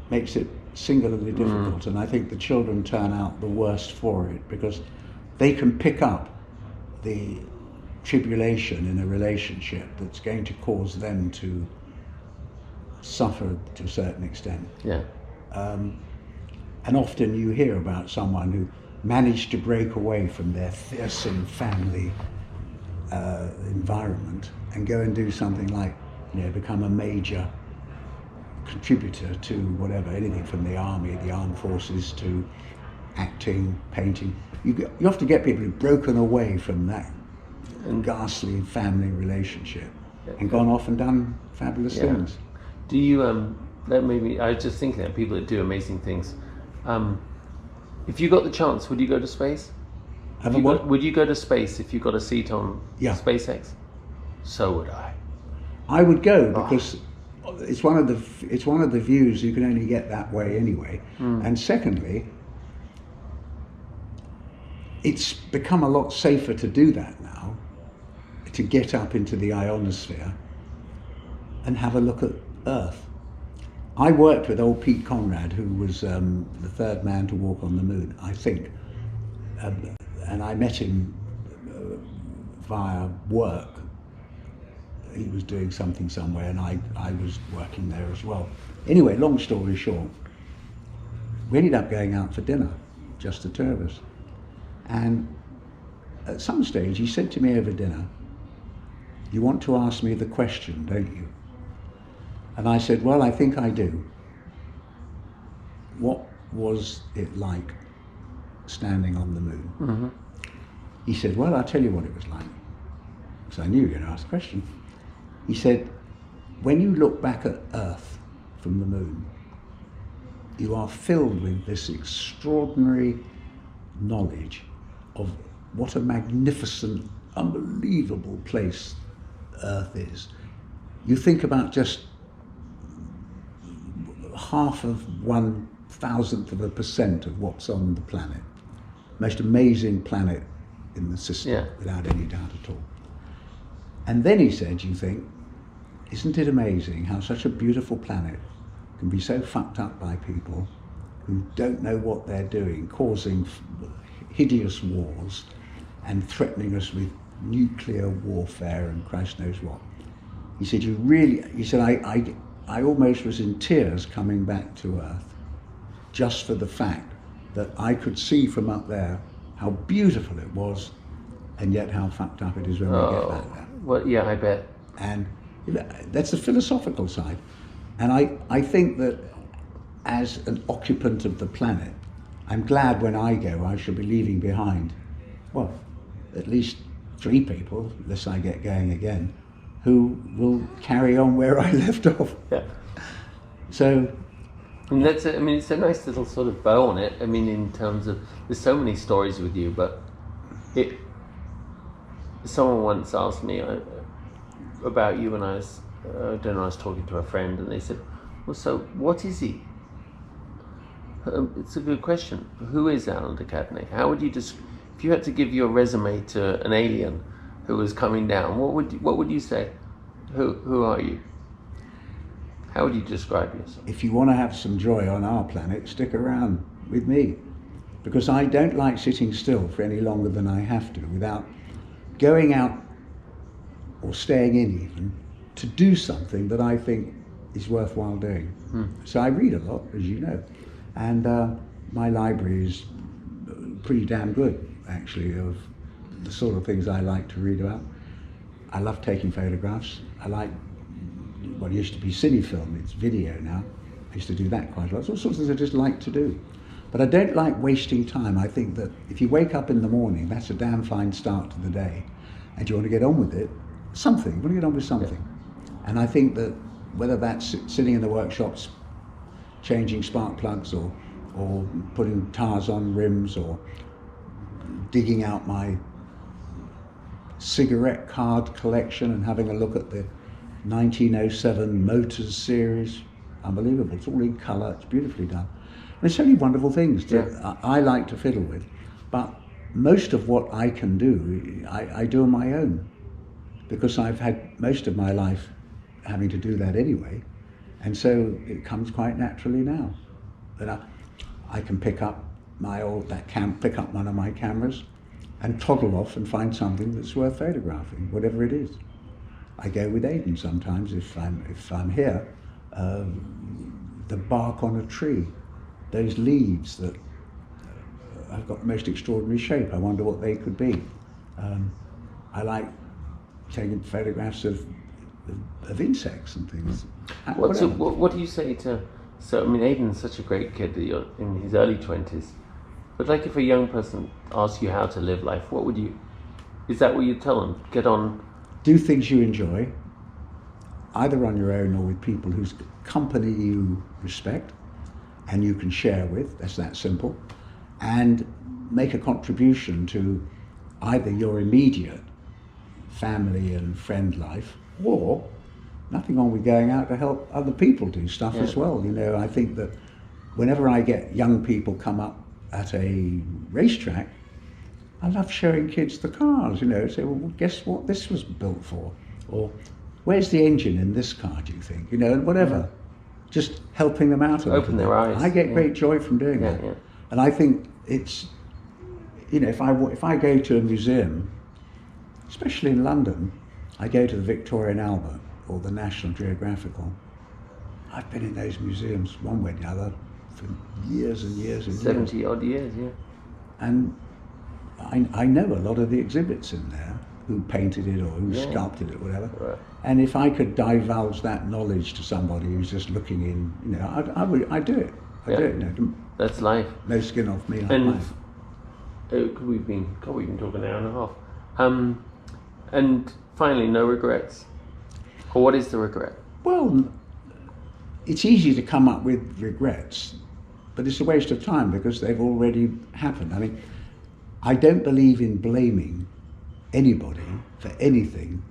makes it singularly difficult. And I think the children turn out the worst for it, because they can pick up the tribulation in a relationship that's going to cause them to suffer to a certain extent.
Yeah.
And often you hear about someone who managed to break away from their fearsome family environment and go and do something like, become a major contributor to whatever, anything from the army, the armed forces, to acting, painting. You often get people who've broken away from that ghastly family relationship and gone off and done fabulous things.
Do you, that made me, I was just thinking that people that do amazing things, if you got the chance, would you go to space? Would you go to space if you got a seat on SpaceX? So would I.
I would go, because it's one of the views you can only get that way anyway. And secondly, it's become a lot safer to do that now, to get up into the ionosphere and have a look at Earth. I worked with old Pete Conrad, who was the third man to walk on the moon, I think. And I met him via work. He was doing something somewhere, and I was working there as well. Anyway, long story short, we ended up going out for dinner, just the two of us. And at some stage, he said to me over dinner, "You want to ask me the question, don't you?" And I said, "Well, I think I do. What was it like standing on the moon?" He said, "Well, I'll tell you what it was like." Because I knew you were going to ask the question. He said, "When you look back at Earth from the moon, you are filled with this extraordinary knowledge of what a magnificent, unbelievable place Earth is. You think about just 0.001% of what's on the planet. Most amazing planet in the system, without any doubt at all. And then he said, you think, isn't it amazing how such a beautiful planet can be so fucked up by people who don't know what they're doing, causing hideous wars and threatening us with nuclear warfare and Christ knows what. He said, I almost was in tears coming back to Earth just for the fact that I could see from up there how beautiful it was and yet how fucked up it is when we get back there.
Well, yeah, I bet.
And that's the philosophical side. And I think that as an occupant of the planet, I'm glad when I go, I shall be leaving behind, well, at least 3 people, unless I get going again, who will carry on where I left off.
Yeah.
So,
and it's a nice little sort of bow on it. I mean, in terms of, there's so many stories with you, but someone once asked me about you, and I was talking to a friend, and they said, well, so what is he? It's a good question. Who is Alain DeCadenet? How would you if you had to give your resume to an alien who was coming down, what would you say? Who are you? How would you describe yourself?
If you want to have some joy on our planet, stick around with me, because I don't like sitting still for any longer than I have to without going out or staying in even to do something that I think is worthwhile doing. So I read a lot, as you know, and my library is pretty damn good, actually, of the sort of things I like to read about. I love taking photographs. I like what used to be cine film, it's video now. I used to do that quite a lot. It's all sorts of things I just like to do. But I don't like wasting time. I think that if you wake up in the morning, that's a damn fine start to the day, and you want to get on with it, you want to get on with something. Yeah. And I think that whether that's sitting in the workshops, changing spark plugs, or putting tires on rims, or digging out my cigarette card collection and having a look at the 1907 Motors series, unbelievable. It's all in colour, it's beautifully done. And there's so many wonderful things that I like to fiddle with, but most of what I can do, I do on my own, because I've had most of my life having to do that anyway, and so it comes quite naturally now. That I can pick up pick up one of my cameras and toddle off and find something that's worth photographing, whatever it is. I go with Aidan sometimes if I'm here. The bark on a tree, those leaves that have got the most extraordinary shape. I wonder what they could be. I like taking photographs of insects and things.
What do you say to? So I mean, Aidan's such a great kid that you're in his early 20s. But like, if a young person asks you how to live life, what would you? Is that what you tell them? Get on.
Do things you enjoy, either on your own or with people whose company you respect and you can share with. That's that simple. And make a contribution to either your immediate family and friend life, or nothing wrong with going out to help other people do stuff as well. You know, I think that whenever I get young people come up at a racetrack, I love showing kids the cars, you know, say, well, guess what this was built for? Or where's the engine in this car, do you think? You know, and whatever. Just helping them out a little bit.
Open their eyes.
I get great joy from doing that. Yeah. And I think it's, you know, if I go to a museum, especially in London, I go to the Victoria and Albert or the National Geographical. I've been in those museums one way or the other for years and years and
70 odd years, yeah.
And I know a lot of the exhibits in there, who painted it or who sculpted it, whatever. Right. And if I could divulge that knowledge to somebody who's just looking in, you know, I'd do it. I'd do it. You know,
that's life.
No skin off me.
And we've been talking an hour and a half. And finally, no regrets. Or what is the regret?
Well, it's easy to come up with regrets, but it's a waste of time because they've already happened. I mean, I don't believe in blaming anybody for anything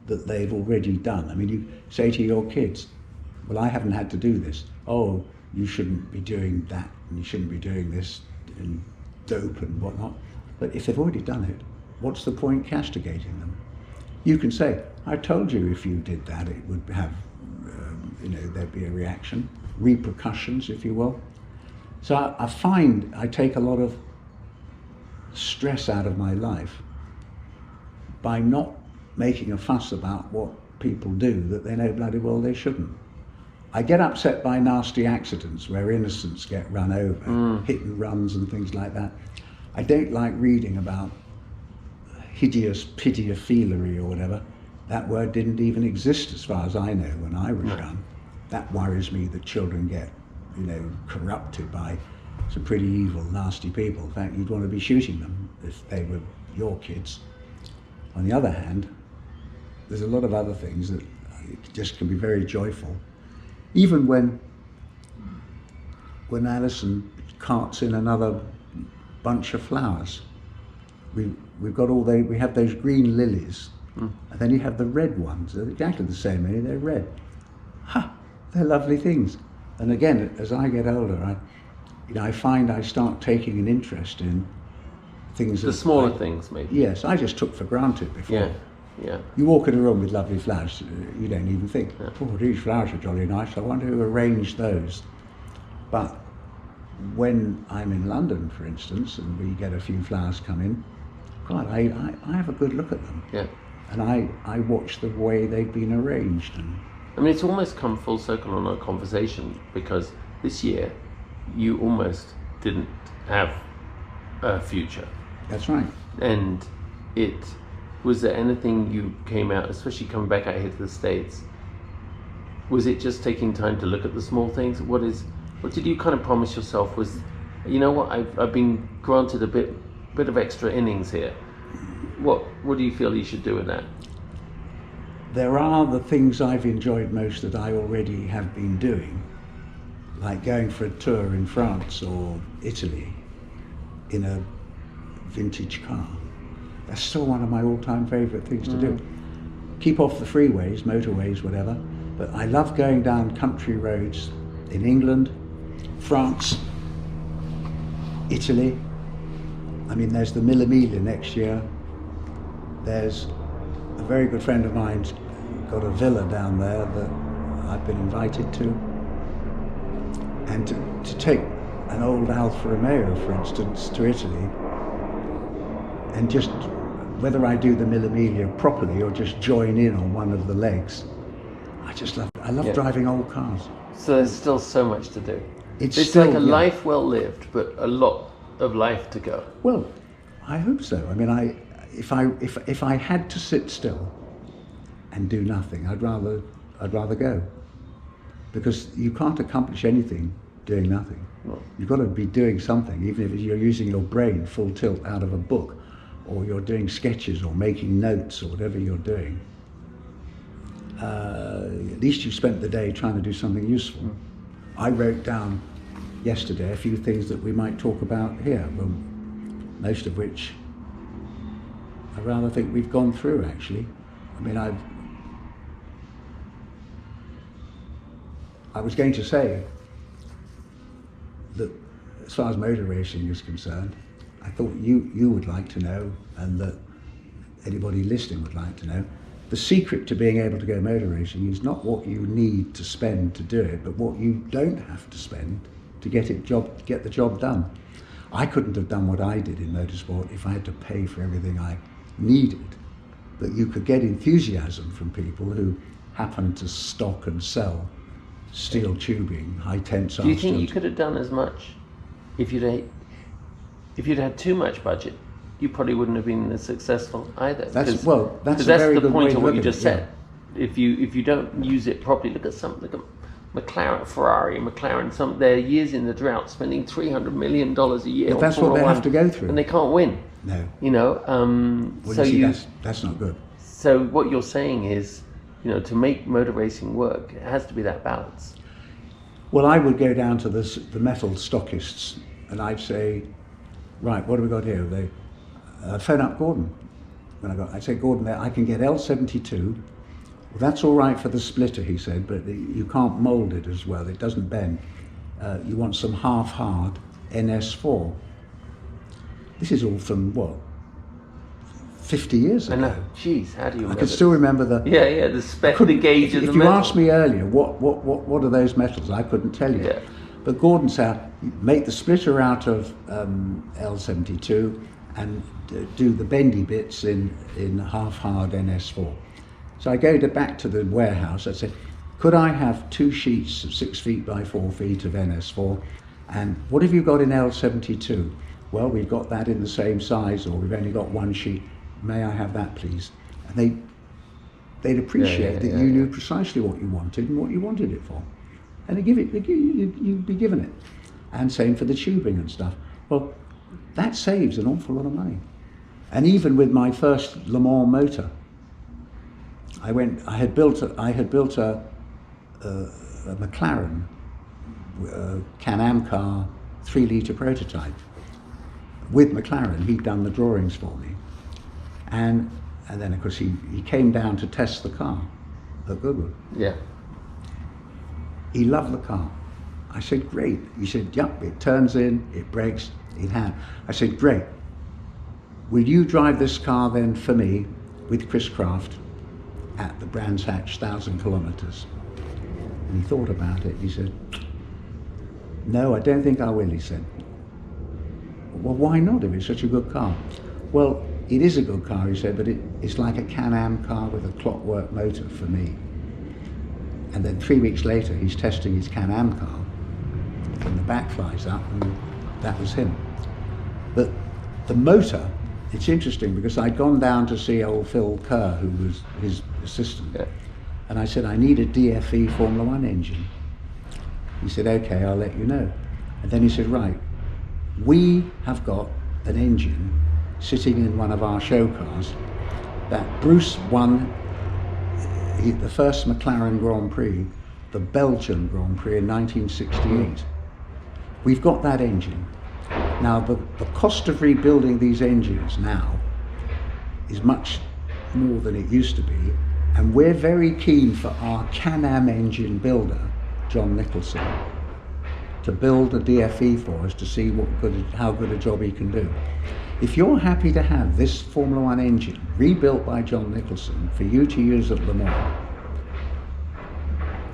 that they've already done. I mean, you say to your kids, well, I haven't had to do this. Oh, you shouldn't be doing that, and you shouldn't be doing this, and dope and whatnot. But if they've already done it, what's the point castigating them? you can say, I told you if you did that it would have, there'd be a reaction, repercussions, if you will. So I find I take a lot of stress out of my life by not making a fuss about what people do that they know bloody well they shouldn't. I get upset by nasty accidents where innocents get run over, hit and runs and things like that. I don't like reading about hideous pedophilia or whatever. That word didn't even exist as far as I know when I was young. That worries me that children get, corrupted by some pretty evil, nasty people. In fact, you'd want to be shooting them if they were your kids. On the other hand, there's a lot of other things that just can be very joyful. Even when Alison carts in another bunch of flowers, we have those green lilies, and then you have the red ones. They're exactly the same, only they're red. They're lovely things. And again, as I get older, I find I start taking an interest in things.
The smaller things, maybe.
Yes, I just took for granted before.
Yeah.
You walk in a room with lovely flowers, you don't even think, oh, these flowers are jolly nice, I wonder who arranged those. But when I'm in London, for instance, and we get a few flowers come in, God, I have a good look at them.
Yeah.
And I watch the way they've been arranged. And
I mean, it's almost come full circle on our conversation, because this year you almost didn't have a future.
That's right.
And was there anything you came out, especially coming back out here to the States, was it just taking time to look at the small things? What did you kind of promise yourself was, you know what, I've been granted a bit of extra innings here. What do you feel you should do with that?
There are the things I've enjoyed most that I already have been doing, like going for a tour in France or Italy in a vintage car. That's still one of my all-time favourite things to do. Keep off the freeways, motorways, whatever, but I love going down country roads in England, France, Italy. I mean, there's the Mille Miglia next year. There's a very good friend of mine's got a villa down there that I've been invited to. And to take an old Alfa Romeo, for instance, to Italy, and just, whether I do the Mille Miglia properly or just join in on one of the legs, I love driving old cars.
So there's still so much to do. It's
still,
like a life well lived, but a lot of life to go.
Well, I hope so. I mean, if I had to sit still and do nothing, I'd rather go, because you can't accomplish anything doing nothing.
No.
You've got to be doing something, even if you're using your brain full tilt out of a book, or you're doing sketches or making notes or whatever you're doing. At least you spent the day trying to do something useful. I wrote down yesterday a few things that we might talk about here, well, most of which I rather think we've gone through, actually. I mean, I was going to say that as far as motor racing is concerned, I thought you would like to know, and that anybody listening would like to know, the secret to being able to go motor racing is not what you need to spend to do it, but what you don't have to spend to get the job done. I couldn't have done what I did in motorsport if I had to pay for everything I needed. But you could get enthusiasm from people who happen to stock and sell steel tubing, high tensile.
Do you think you could have done as much if you'd had too much budget? You probably wouldn't have been as successful either.
That's a very
the
good
point
way
of
to
what
look
you
at
just
it,
said. If you don't use it properly, look at McLaren, Ferrari, McLaren. They're years in the drought, spending $300 million a year.
But that's what they have to go through,
and they can't win.
No.
You know.
Well,
so
that's not good.
So what you're saying is, to make motor racing work, it has to be that balance.
Well, I would go down to the metal stockists and I'd say, right, what have we got here? They phone up Gordon. I'd say, Gordon, I can get L72. Well, that's all right for the splitter, he said, but you can't mould it as well. It doesn't bend. You want some half-hard NS4. This is all from, what, 50 years ago.
I know. Jeez, how do you remember?
I can still remember the...
Yeah, the gauge of the
If you
metal.
asked me earlier, what are those metals, I couldn't tell you.
Yeah.
But Gordon said, make the splitter out of L72 and do the bendy bits in half-hard NS4. So I go back to the warehouse, I said, could I have 2 sheets of 6 feet by 4 feet of NS4? And what have you got in L72? Well, we've got that in the same size, or we've only got 1 sheet. May I have that, please? And they'd appreciate that you knew precisely what you wanted and what you wanted it for. And you'd be given it. And same for the tubing and stuff. Well, that saves an awful lot of money. And even with my first Le Mans motor, I had built a McLaren Can-Am car 3-litre prototype. With McLaren, he'd done the drawings for me. And then, of course, he came down to test the car at Goodwood.
Yeah.
He loved the car. I said, great. He said, yep, it turns in, it brakes, it hand. I said, great. Will you drive this car then for me with Chris Craft at the Brands Hatch 1,000 kilometres? And he thought about it. He said, no, I don't think I will, he said. Well, why not if it's such a good car? Well, it is a good car, he said, but it's like a Can-Am car with a clockwork motor for me. And then 3 weeks later, he's testing his Can-Am car, and the back flies up, and that was him. But the motor, it's interesting because I'd gone down to see old Phil Kerr, who was his assistant, and I said, I need a DFE Formula One engine. He said, okay, I'll let you know. And then he said, right, we have got an engine sitting in one of our show cars that Bruce won the first McLaren Grand Prix, the Belgian Grand Prix in 1968. We've got that engine. Now, the cost of rebuilding these engines now is much more than it used to be, and we're very keen for our Can-Am engine builder, John Nicholson, to build a DFE for us to see how good a job he can do. If you're happy to have this Formula One engine rebuilt by John Nicholson for you to use at Le Mans,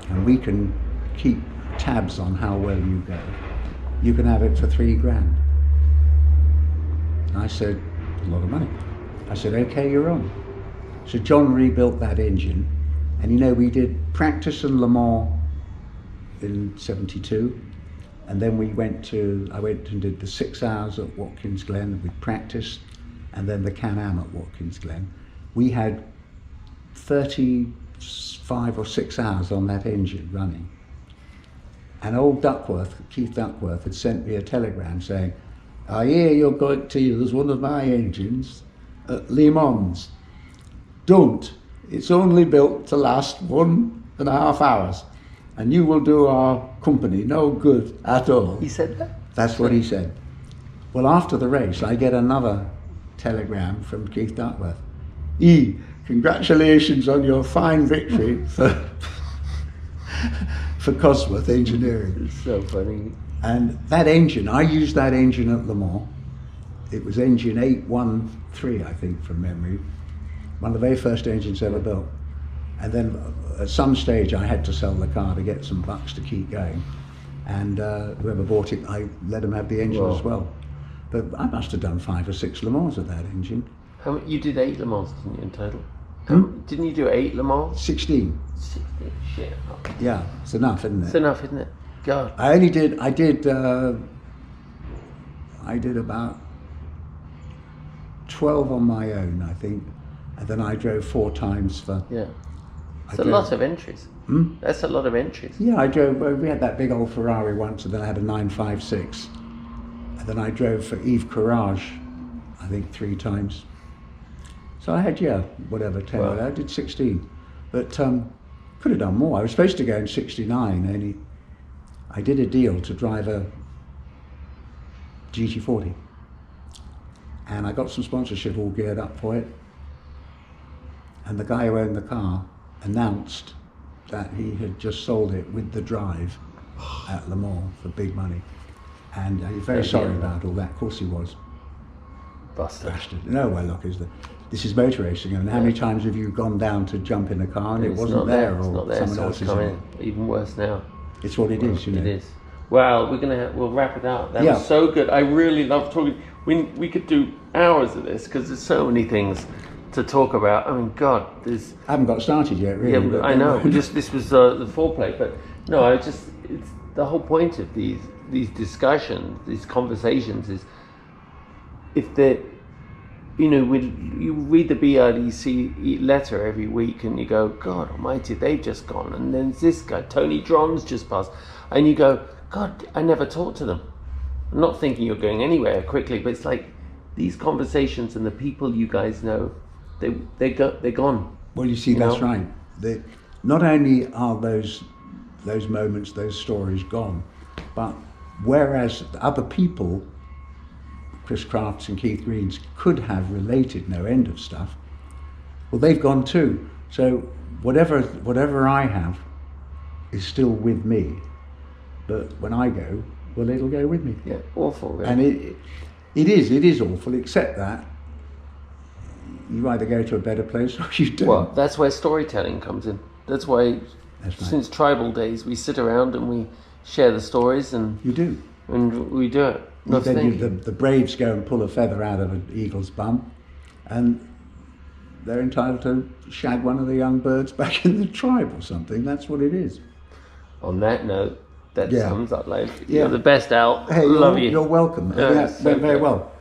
and we can keep tabs on how well you go, you can have it for $3,000. And I said, a lot of money. I said, okay, you're on. So John rebuilt that engine, and we did practice in Le Mans in 72. And then I went and did the 6 hours at Watkins Glen with practice, and then the Can-Am at Watkins Glen. We had 35 or 6 hours on that engine running. And old Keith Duckworth, had sent me a telegram saying, I hear you're going to use one of my engines at Le Mans. Don't. It's only built to last 1.5 hours. And you will do our company no good at all.
He said that?
That's what he said. Well, after the race, I get another telegram from Keith Duckworth. Congratulations on your fine victory for Cosworth Engineering.
It's so funny.
And that engine, I used that engine at Le Mans. It was engine 813, I think, from memory. One of the very first engines ever built. And then at some stage I had to sell the car to get some bucks to keep going. And whoever bought it, I let them have the engine as well. But I must have done 5 or 6 Le Mans of that engine.
You did 8 Le Mans, didn't you, in total? Didn't you do 8 Le Mans?
16.
16, shit.
Yeah, it's enough, isn't it?
It's enough, isn't it? God.
I did about 12 on my own, I think. And then I drove 4 times for...
Yeah. It's a lot of entries. That's a lot of entries.
Yeah, I drove, we had that big old Ferrari once, and then I had a 956. And then I drove for Yves Courage, I think 3 times. So I had, 10, well, I did 16. But could have done more. I was supposed to go in 69, only I did a deal to drive a GT40. And I got some sponsorship all geared up for it. And the guy who owned the car announced that he had just sold it with the drive at Le Mans for big money. And he's very sorry about all that. Of course he was.
Bastard.
No, well, look, this is motor racing, and how many times have you gone down to jump in a car and it
It's
wasn't
not
there,
It's
or
not there.
someone
So
else
it's
is
coming.
in?
Even worse now.
It's what it is, you know.
It is. Well, we'll wrap it up. That
Yeah.
was so good. I really love talking. We could do hours of this because there's so many things to talk about. I mean, God, there's.
I haven't got started yet, really.
Yeah,
but
I know. This was the foreplay, but no, it's the whole point of these discussions, these conversations is if they, you know, when you read the BRDC letter every week and you go, God Almighty, they've just gone, and then this guy Tony Dron's just passed, and you go, God, I never talked to them. I'm not thinking you're going anywhere quickly, but it's like these conversations and the people you guys know, they're gone.
Well, you see, that's right. Not only are those moments, those stories gone, but whereas other people, Chris Crafts and Keith Greens, could have related no end of stuff, well, they've gone too. So whatever I have is still with me, but when I go, well, it'll go with me.
Yeah, awful. Really.
And it is awful, except that you either go to a better place or you don't.
Well, that's where storytelling comes in. That's why, since tribal days, we sit around and we share the stories, and
you do,
and we do it.
Then the braves go and pull a feather out of an eagle's bum, and they're entitled to shag one of the young birds back in the tribe or something. That's what it is.
On that note, that sums up life.
Yeah.
You're the best, Al.
Hey,
Love you.
You're welcome.
Yeah,
Went very well.